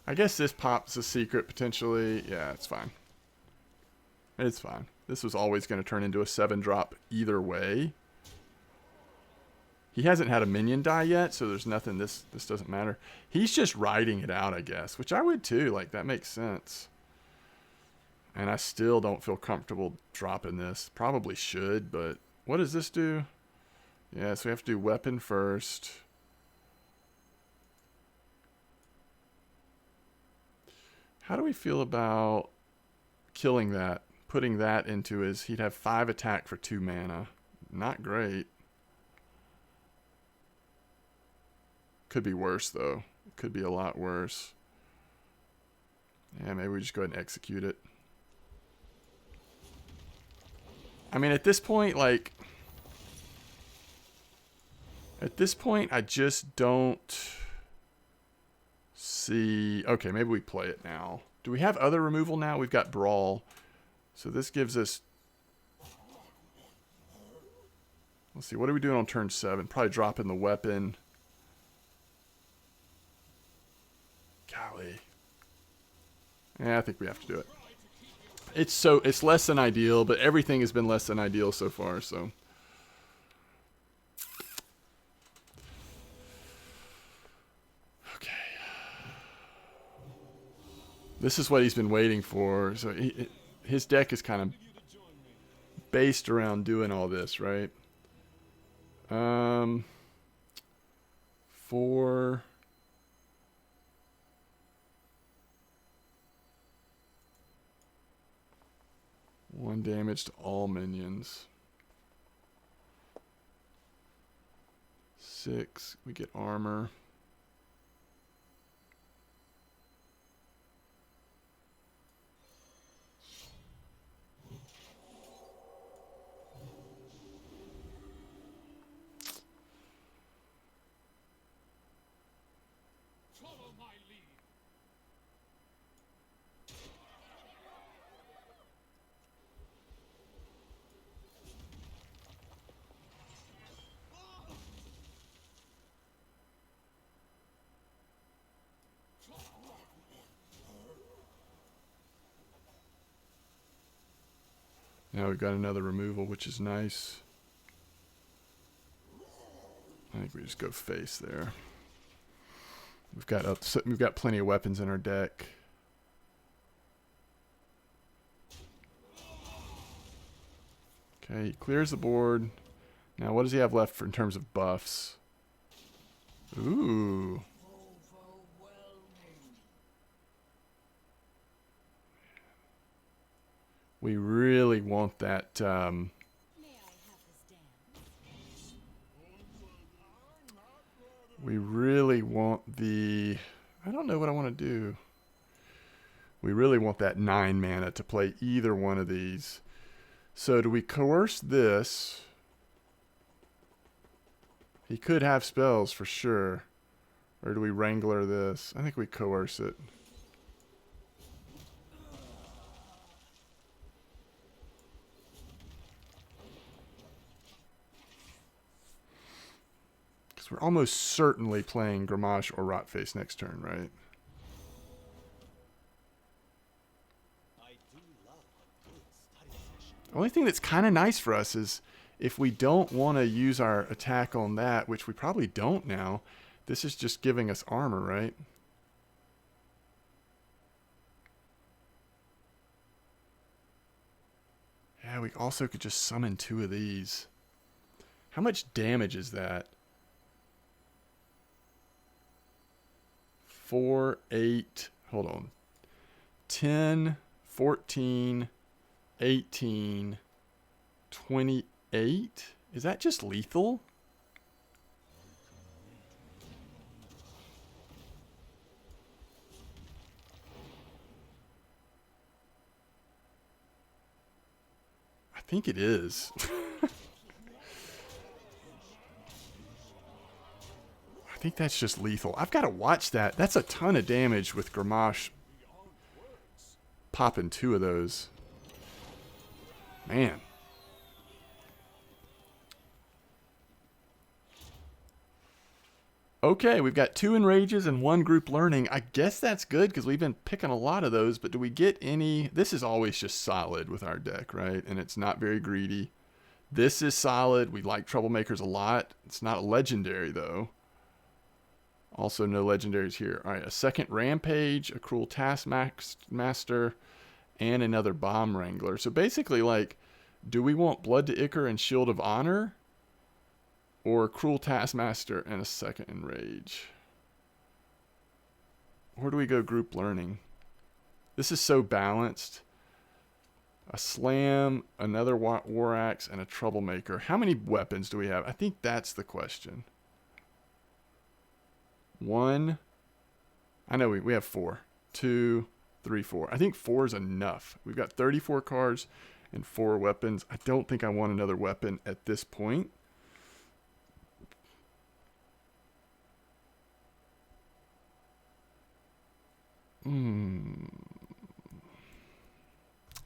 I guess this pops a secret potentially. Yeah, it's fine. It's fine. This was always going to turn into a 7-drop either way. He hasn't had a minion die yet, so there's nothing. This doesn't matter. He's just riding it out, I guess, which I would too. Like, that makes sense. And I still don't feel comfortable dropping this. Probably should, but what does this do? Yeah, so we have to do weapon first. How do we feel about killing that? Putting that into his... He'd have 5 attack for 2 mana. Not great. Could be worse, though. It could be a lot worse. Yeah, maybe we just go ahead and execute it. I mean, at this point, like... At this point, I just don't see... Okay, maybe we play it now. Do we have other removal now? We've got Brawl. So this gives us... Let's see, what are we doing on turn 7? Probably dropping the weapon. Golly. Yeah, I think we have to do it. It's less than ideal, but everything has been less than ideal so far, so. Okay. This is what he's been waiting for. So his deck is kind of based around doing all this, right? 4. One damage to all minions. 6. We get armor. Now we've got another removal, which is nice. I think we just go face there. We've got plenty of weapons in our deck. Okay, he clears the board. Now, what does he have left in terms of buffs? Ooh. We really want that. We really want the... I don't know what I want to do. We really want that 9 mana to play either one of these. So do we coerce this? He could have spells for sure. Or do we Wrangler this? I think we coerce it. Because we're almost certainly playing Gramash or Rotface next turn, right? The only thing that's kind of nice for us is if we don't want to use our attack on that, which we probably don't now, this is just giving us armor, right? Yeah, we also could just summon 2 of these. How much damage is that? 4, 8, hold on. 10, 14, 18, 28? Is that just lethal? I think it is. I think that's just lethal. I've got to watch that. That's a ton of damage with Gramash popping 2 of those. Man. Okay, we've got 2 enrages and 1 group learning. I guess that's good because we've been picking a lot of those, but do we get any? This is always just solid with our deck, right? And it's not very greedy. This is solid. We like Troublemakers a lot. It's not a legendary, though. Also, no legendaries here. All right, a second Rampage, a Cruel Taskmaster, and another Bomb Wrangler. So basically, like, do we want Blood to Ichor and Shield of Honor? Or Cruel Taskmaster and a second Enrage? Or do we go Group Learning? This is so balanced. A Slam, another War Axe, and a Troublemaker. How many weapons do we have? I think that's the question. 1. I know we have 4. 2, 3, 4. I think 4 is enough. We've got 34 cards and 4 weapons. I don't think I want another weapon at this point. I'm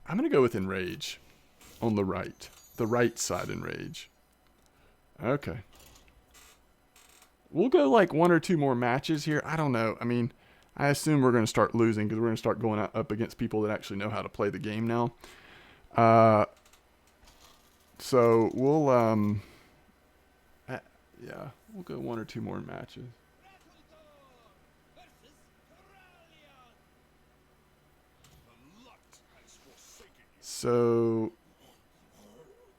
going to go with Enrage on the right. The right side Enrage. Okay. We'll go like 1 or 2 more matches here. I don't know. I mean, I assume we're going to start losing because we're going to start going up against people that actually know how to play the game now. So we'll, yeah, we'll go 1 or 2 more matches. So,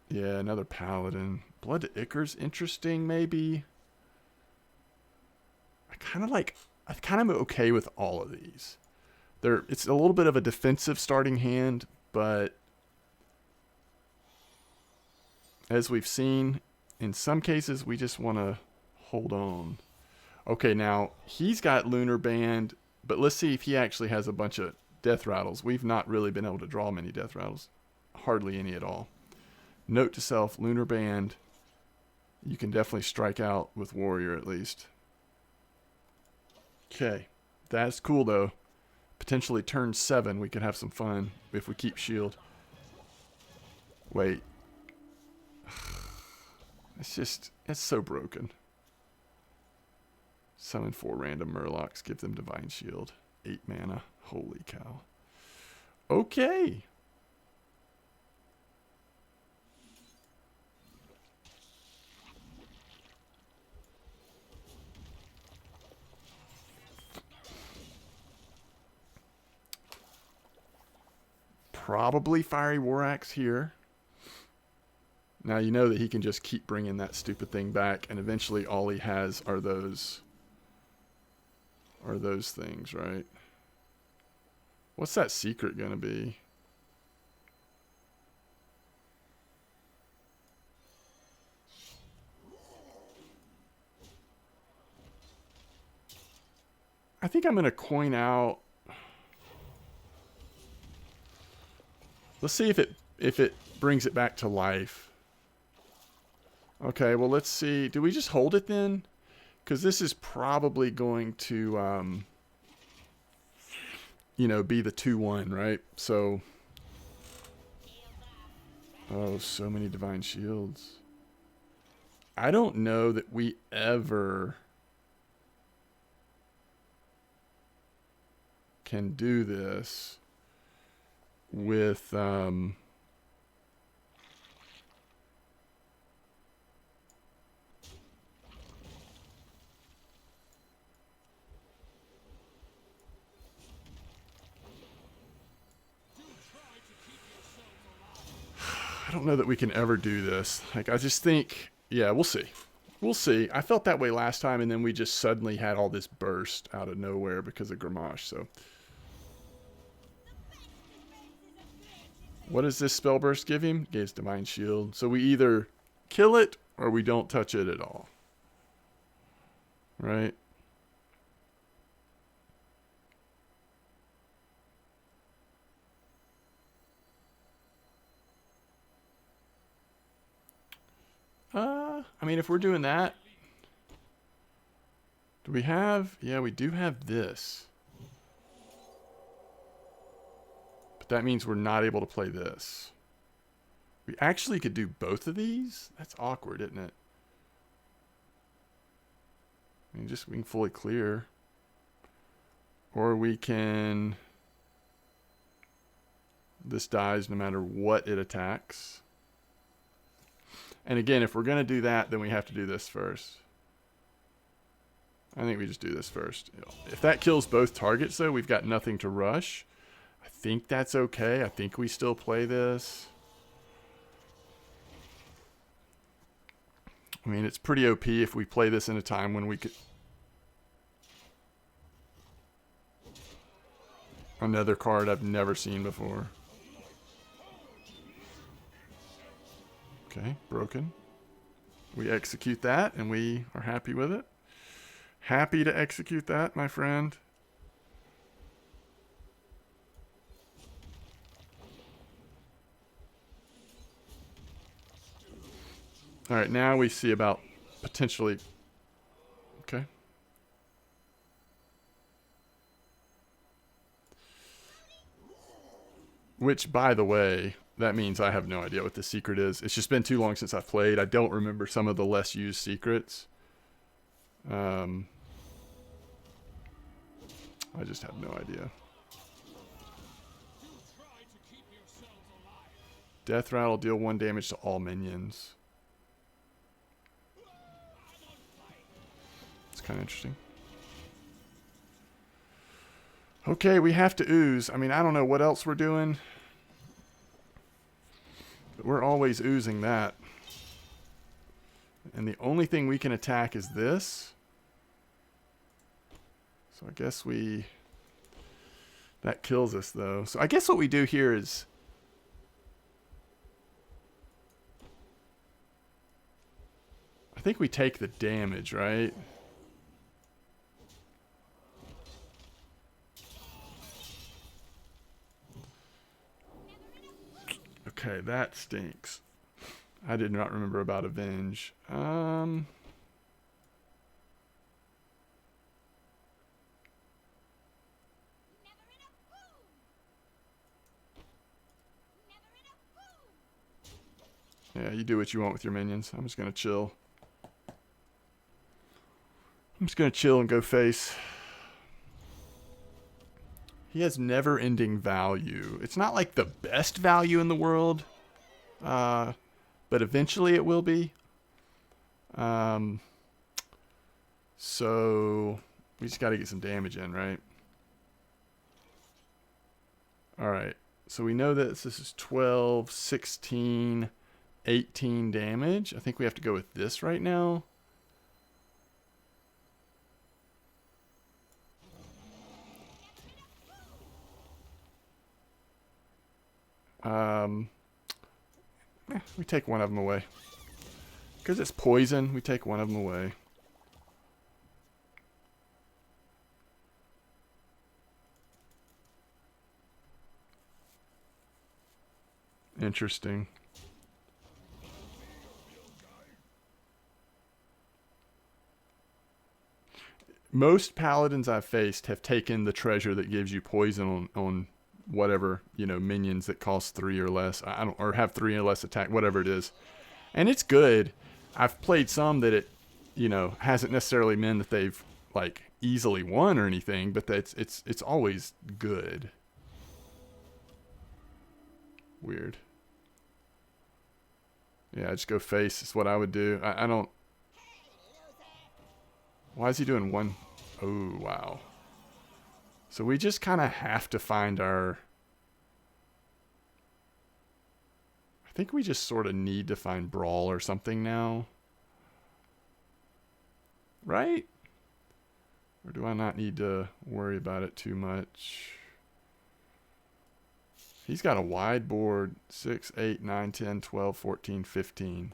yeah, another Paladin. Blood to Ichor's interesting, maybe. I kind of okay with all of these. It's a little bit of a defensive starting hand, but as we've seen, in some cases, we just want to hold on. Okay, now, he's got Lunar Band, but let's see if he actually has a bunch of Death Rattles. We've not really been able to draw many Death Rattles. Hardly any at all. Note to self, Lunar Band. You can definitely strike out with Warrior at least. Okay. That's cool though. Potentially turn 7 we could have some fun if we keep shield. Wait. It's so broken. Summon 4 random Murlocs, give them Divine Shield. 8 mana. Holy cow. Okay. Probably Fiery War Axe here. Now you know that he can just keep bringing that stupid thing back, and eventually all he has are those things, right? What's that secret gonna be? I think I'm gonna coin out. Let's see if it brings it back to life. Okay, well let's see. Do we just hold it then? Because this is probably going to, you know, be the 2-1, right? So, oh, so many Divine Shields. I don't know that we ever can do this with, I don't know that we can ever do this. Like, I just think Yeah, we'll see. We'll see. I felt that way last time, and then we just suddenly had all this burst out of nowhere because of Gramash. So, what does this spell burst give him? Gives Divine Shield. So we either kill it or we don't touch it at all. Right? I mean, if we're doing that, do we have? Yeah, we do have this. But that means we're not able to play this. We actually could do both of these? That's awkward, isn't it? I mean, just we can fully clear. Or we can... This dies no matter what it attacks. And again, if we're going to do that, then we have to do this first. I think we just do this first. If that kills both targets, though, we've got nothing to rush. I think that's okay. I think we still play this. I mean, it's pretty OP if we play this in a time when we could... Another card I've never seen before. Okay, broken. We execute that, and we are happy with it. Happy to execute that, my friend. All right, now we see about potentially... Okay. Which, by the way... That means I have no idea what the secret is. It's just been too long since I've played. I don't remember some of the less used secrets. I just have no idea. Death Rattle, deal 1 damage to all minions. It's kind of interesting. Okay, we have to ooze. I mean, I don't know what else we're doing. We're always oozing that. And the only thing we can attack is this. So I guess we... That kills us, though. So I guess what we do here is... I think we take the damage, right? Okay, that stinks. I did not remember about Avenge. Yeah, you do what you want with your minions. I'm just going to chill. I'm just going to chill and go face. He has never-ending value. It's not like the best value in the world, but eventually it will be. So we just got to get some damage in, right? All right. So we know that this is 12, 16, 18 damage. I think we have to go with this right now. We take one of them away. Because it's poison, we take one of them away. Interesting. Most paladins I've faced have taken the treasure that gives you poison on whatever, you know, minions that cost 3 or less. I don't, or have 3 or less attack, whatever it is. And it's good. I've played some that it, you know, hasn't necessarily meant that they've like easily won or anything, but that's it's always good. Weird. Yeah, just go face is what I would do. I don't... Why is he doing one? Oh, wow. So we just kind of have to find our... I think we just sort of need to find Brawl or something now. right? Or do I not need to worry about it too much? He's got a wide board. 6, 8, 9, 10, 12, 14, 15.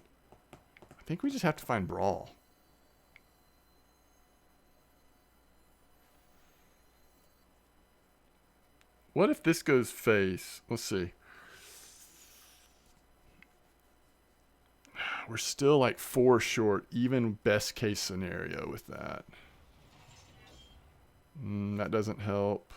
I think we just have to find Brawl. What if this goes face? Let's see. We're still like 4 short, even best case scenario with that. That doesn't help.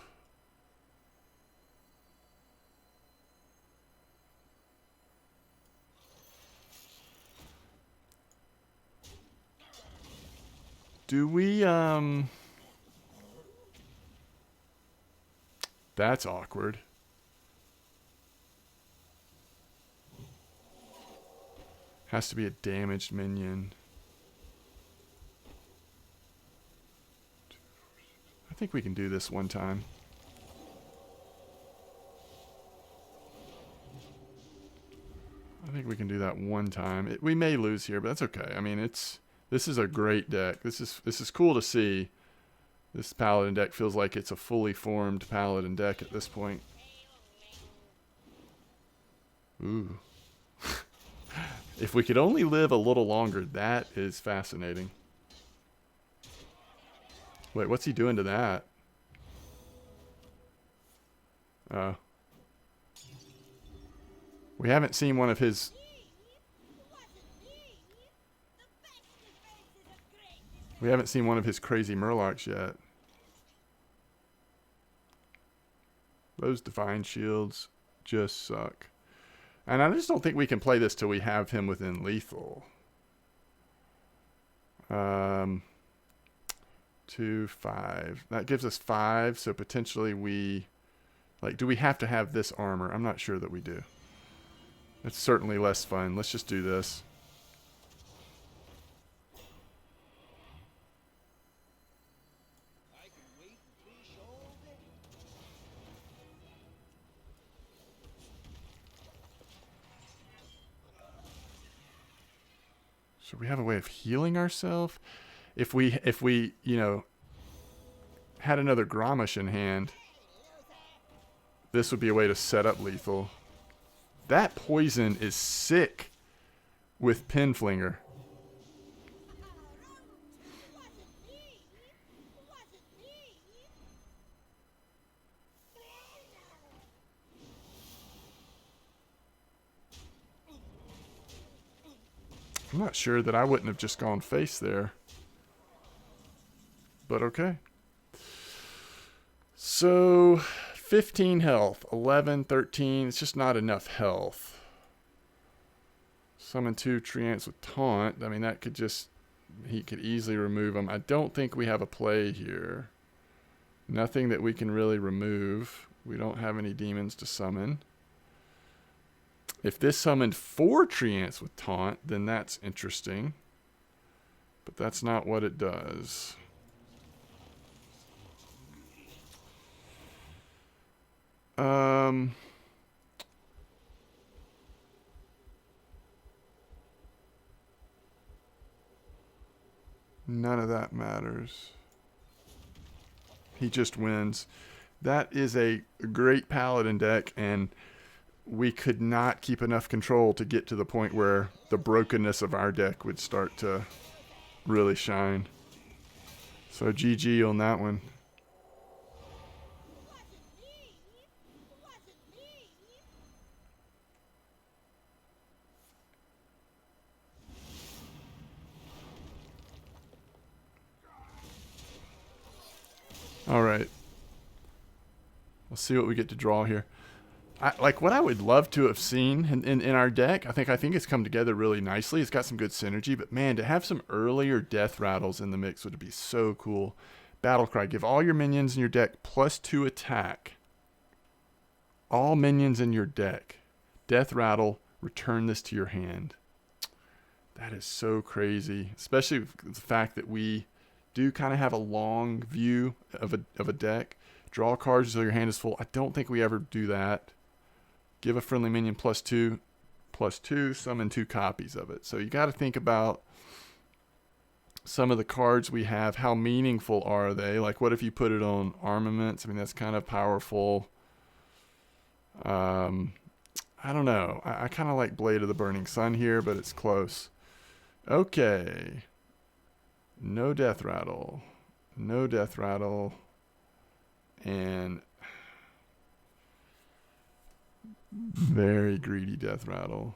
Do we, that's awkward. Has to be a damaged minion. I think we can do this one time. I think we can do that one time. We may lose here, but that's okay. I mean, this is a great deck. This is cool to see. This Paladin deck feels like it's a fully formed Paladin deck at this point. Ooh. If we could only live a little longer, that is fascinating. Wait, what's he doing to that? We haven't seen one of his... We haven't seen one of his crazy Murlocs yet. Those Divine Shields just suck. And I just don't think we can play this till we have him within lethal. 2, 5. That gives us 5, so potentially we... Like, do we have to have this armor? I'm not sure that we do. It's certainly less fun. Let's just do this. Should we have a way of healing ourselves? If we, you know, had another Grommash in hand, this would be a way to set up lethal. That poison is sick with Pinflinger. I'm not sure that I wouldn't have just gone face there. But okay. So, 15 health. 11, 13. It's just not enough health. Summon 2 Treants with Taunt. I mean, that could just... He could easily remove them. I don't think we have a play here. Nothing that we can really remove. We don't have any demons to summon. If this summoned 4 Treants with Taunt, then that's interesting. But that's not what it does. None of that matters. He just wins. That is a great Paladin deck, and we could not keep enough control to get to the point where the brokenness of our deck would start to really shine. So GG on that one. All right. Let's see what we get to draw here. Like what I would love to have seen in our deck, I think it's come together really nicely. It's got some good synergy, but man, to have some earlier death rattles in the mix would be so cool. Battlecry, give all your minions in your deck +2 attack. All minions in your deck. Death rattle, return this to your hand. That is so crazy, especially with the fact that we do kind of have a long view of a deck. Draw cards until your hand is full. I don't think we ever do that. Give a friendly minion +2, summon 2 copies of it. So you got to think about some of the cards we have, how meaningful are they? Like, what if you put it on armaments? I mean, that's kind of powerful. I don't know. I kind of like Blade of the Burning Sun here, but it's close. Okay. No Death Rattle. No Death Rattle. And very greedy Death Rattle.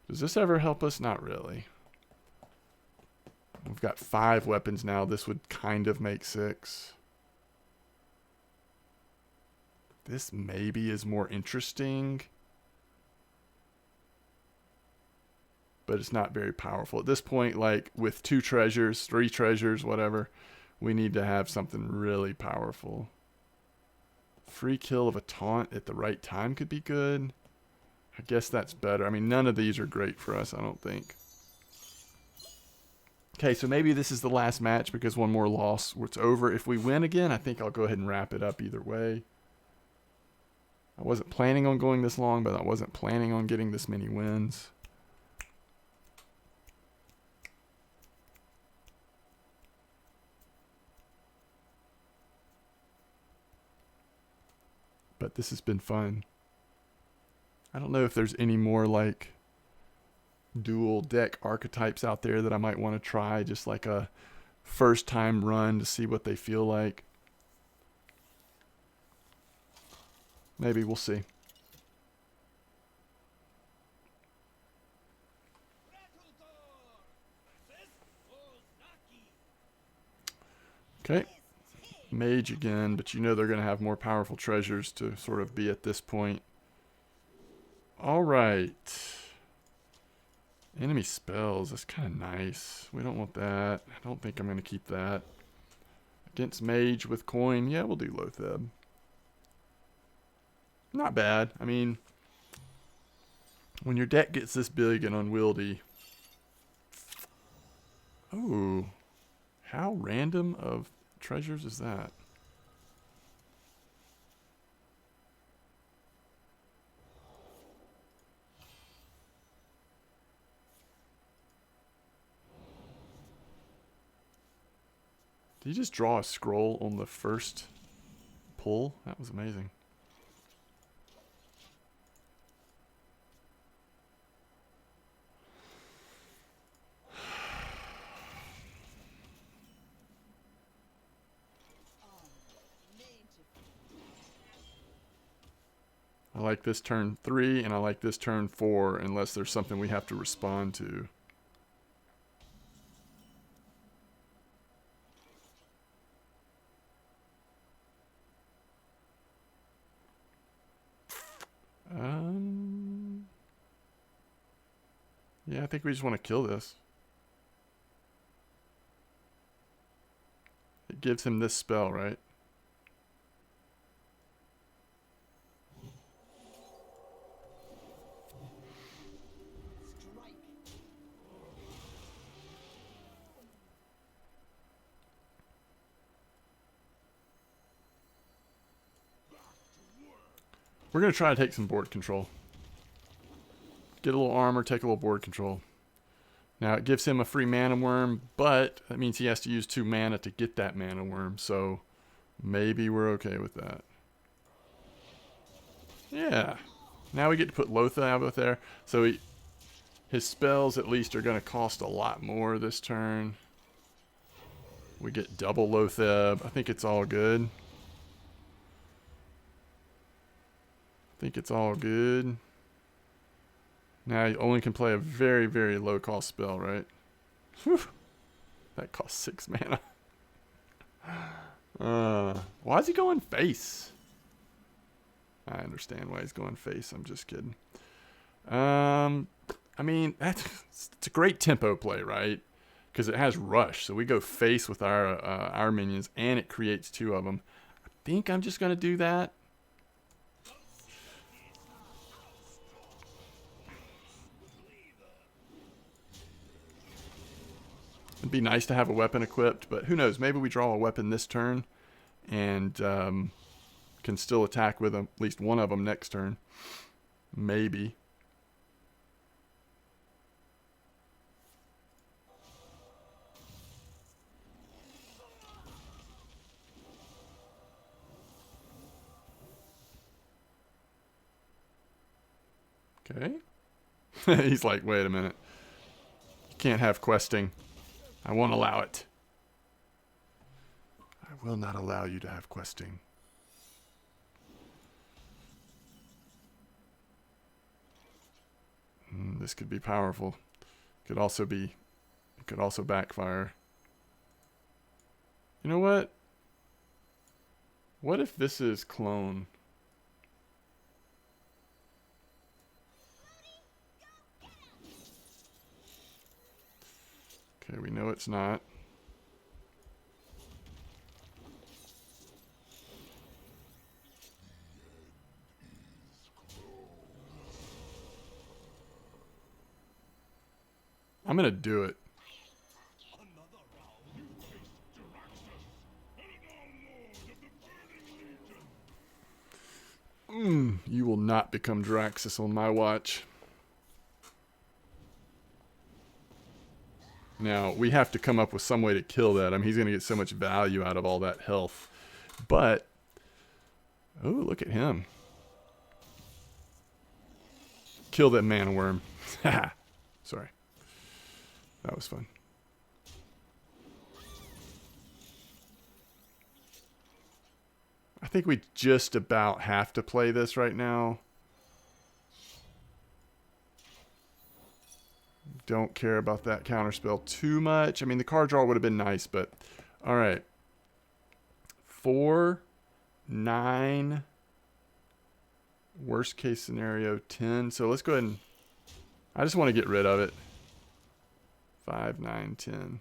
Does this ever help us? Not really. We've got 5 weapons now. This would kind of make 6. This maybe is more interesting, but it's not very powerful. At this point, like with 2 treasures, 3 treasures, whatever, we need to have something really powerful. Free kill of a taunt at the right time could be good. I guess that's better. I mean, none of these are great for us, I don't think. Okay, so maybe this is the last match because one more loss, it's over. If we win again, I think I'll go ahead and wrap it up either way. I wasn't planning on going this long, but I wasn't planning on getting this many wins. But this has been fun. I don't know if there's any more like dual deck archetypes out there that I might want to try, just like a first time run to see what they feel like. Maybe, we'll see. Okay, mage again, but you know they're going to have more powerful treasures to sort of be at this point. All right. Enemy spells, that's kind of nice. We don't want that. I don't think I'm going to keep that. Against mage with coin, yeah, we'll do Lotheb. Not bad. I mean, when your deck gets this big and unwieldy. Oh, how random of treasures is that? Did you just draw a scroll on the first pull? That was amazing. I like this turn 3 and I like this turn 4 unless there's something we have to respond to. Yeah, I think we just want to kill this. It gives him this spell, right? We're going to try to take some board control. Get a little armor, take a little board control. Now, it gives him a free mana worm, but that means he has to use 2 mana to get that mana worm, so maybe we're okay with that. Yeah. Now we get to put Lothab up there. So his spells at least are going to cost a lot more this turn. We get double Lothab. I think it's all good. Now you only can play a very, very low cost spell, right? Whew. That costs 6 mana. Why is he going face? I understand why he's going face. I'm just kidding. I mean, it's a great tempo play, right? Because it has rush. So we go face with our minions, and it creates 2 of them. I think I'm just going to do that. It'd be nice to have a weapon equipped, but who knows? Maybe we draw a weapon this turn and can still attack with at least one of them next turn. Maybe. Okay. He's like, wait a minute. You can't have questing. I won't allow it. I will not allow you to have questing. This could be powerful. Could also be. It could also backfire. You know what? What if this is clone? Okay, we know it's not. I'm gonna do it. You will not become Draxus on my watch. Now, we have to come up with some way to kill that. I mean, he's going to get so much value out of all that health. But, oh, look at him. Kill that mana worm. Sorry. That was fun. I think we just about have to play this right now. Don't care about that counterspell too much. I mean, the card draw would have been nice, but... Alright. 4, 9... Worst case scenario, 10. So let's go ahead and... I just want to get rid of it. 5, 9, 10.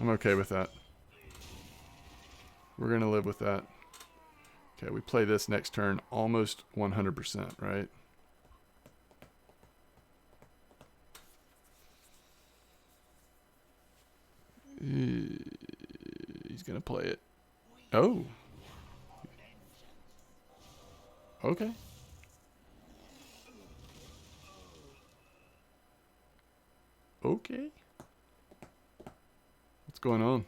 I'm okay with that. We're going to live with that. Okay, we play this next turn almost 100%, right? He's going to play it. Oh. Okay. Okay. What's going on?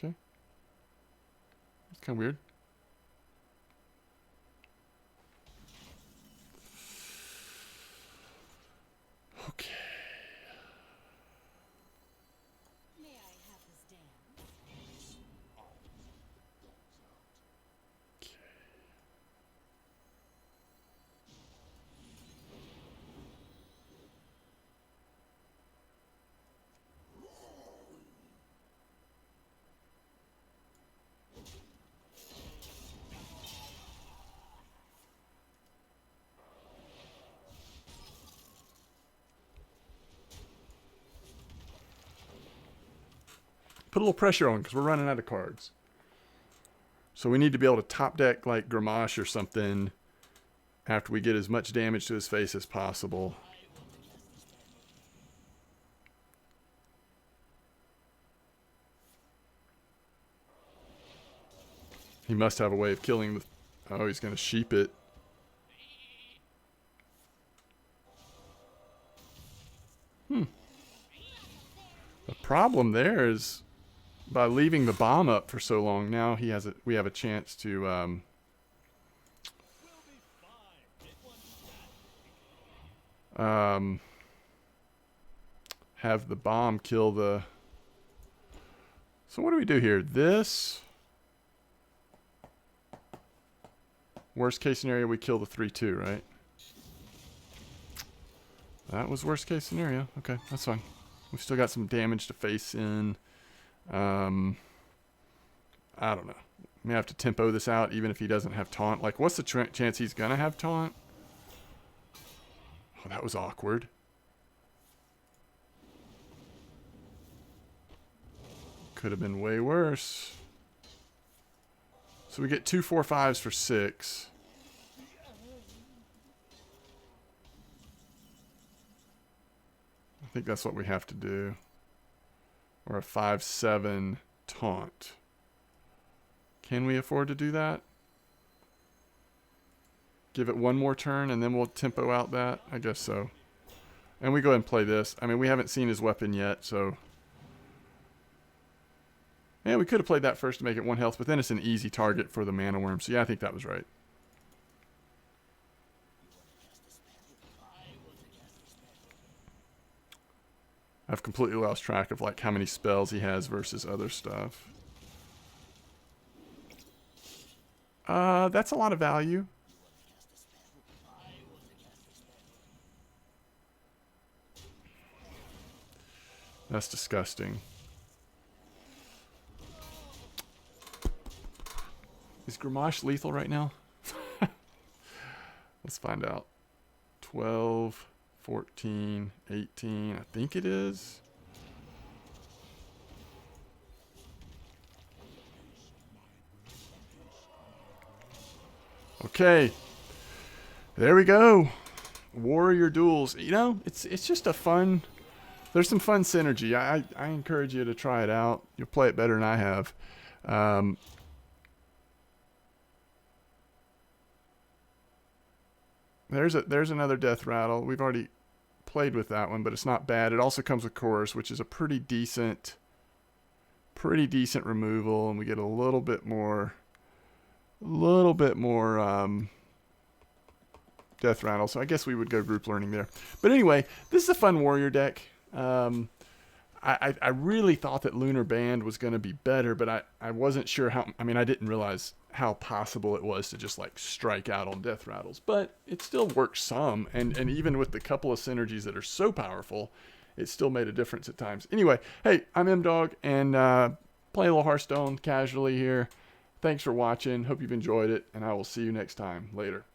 Okay. It's kind of weird. Okay. May I have this dance? Okay. Put a little pressure on because we're running out of cards. So we need to be able to top deck like Gramash or something after we get as much damage to his face as possible. He must have a way of killing the... Oh, he's going to sheep it. The problem there is by leaving the bomb up for so long, now we have a chance to have the bomb kill the... So what do we do here? This... Worst case scenario, we kill the 3-2, right? That was worst case scenario. Okay, that's fine. We've still got some damage to face in. I don't know. May have to tempo this out even if he doesn't have taunt. Like, what's the chance he's going to have taunt? Oh, that was awkward. Could have been way worse. So we get 2 4/5s for 6. I think that's what we have to do. Or a 5/7 taunt. Can we afford to do that? Give it one more turn and then we'll tempo out that? I guess so. And we go ahead and play this. I mean, we haven't seen his weapon yet, so... Yeah, we could have played that first to make it 1 health, but then it's an easy target for the mana worm. So yeah, I think that was right. I've completely lost track of like how many spells he has versus other stuff. That's a lot of value. That's disgusting. Is Gramash lethal right now? Let's find out. 12, 14, 18. I think it is. Okay. There we go. Warrior Duels. You know, it's just a fun... There's some fun synergy. I encourage you to try it out. You'll play it better than I have. There's another Death Rattle. We've already played with that one, but it's not bad. It also comes with Chorus, which is a pretty decent removal, and we get a little bit more Death Rattle. So I guess we would go group learning there. But anyway, this is a fun warrior deck. I really thought that Lunar Band was going to be better, but I wasn't sure how... I mean, I didn't realize how possible it was to just like strike out on Death Rattles. But it still works some, and even with the couple of synergies that are so powerful, it still made a difference at times. Anyway, hey, I'm M-Dog, and play a little Hearthstone casually here. Thanks for watching. Hope you've enjoyed it, and I will see you next time. Later.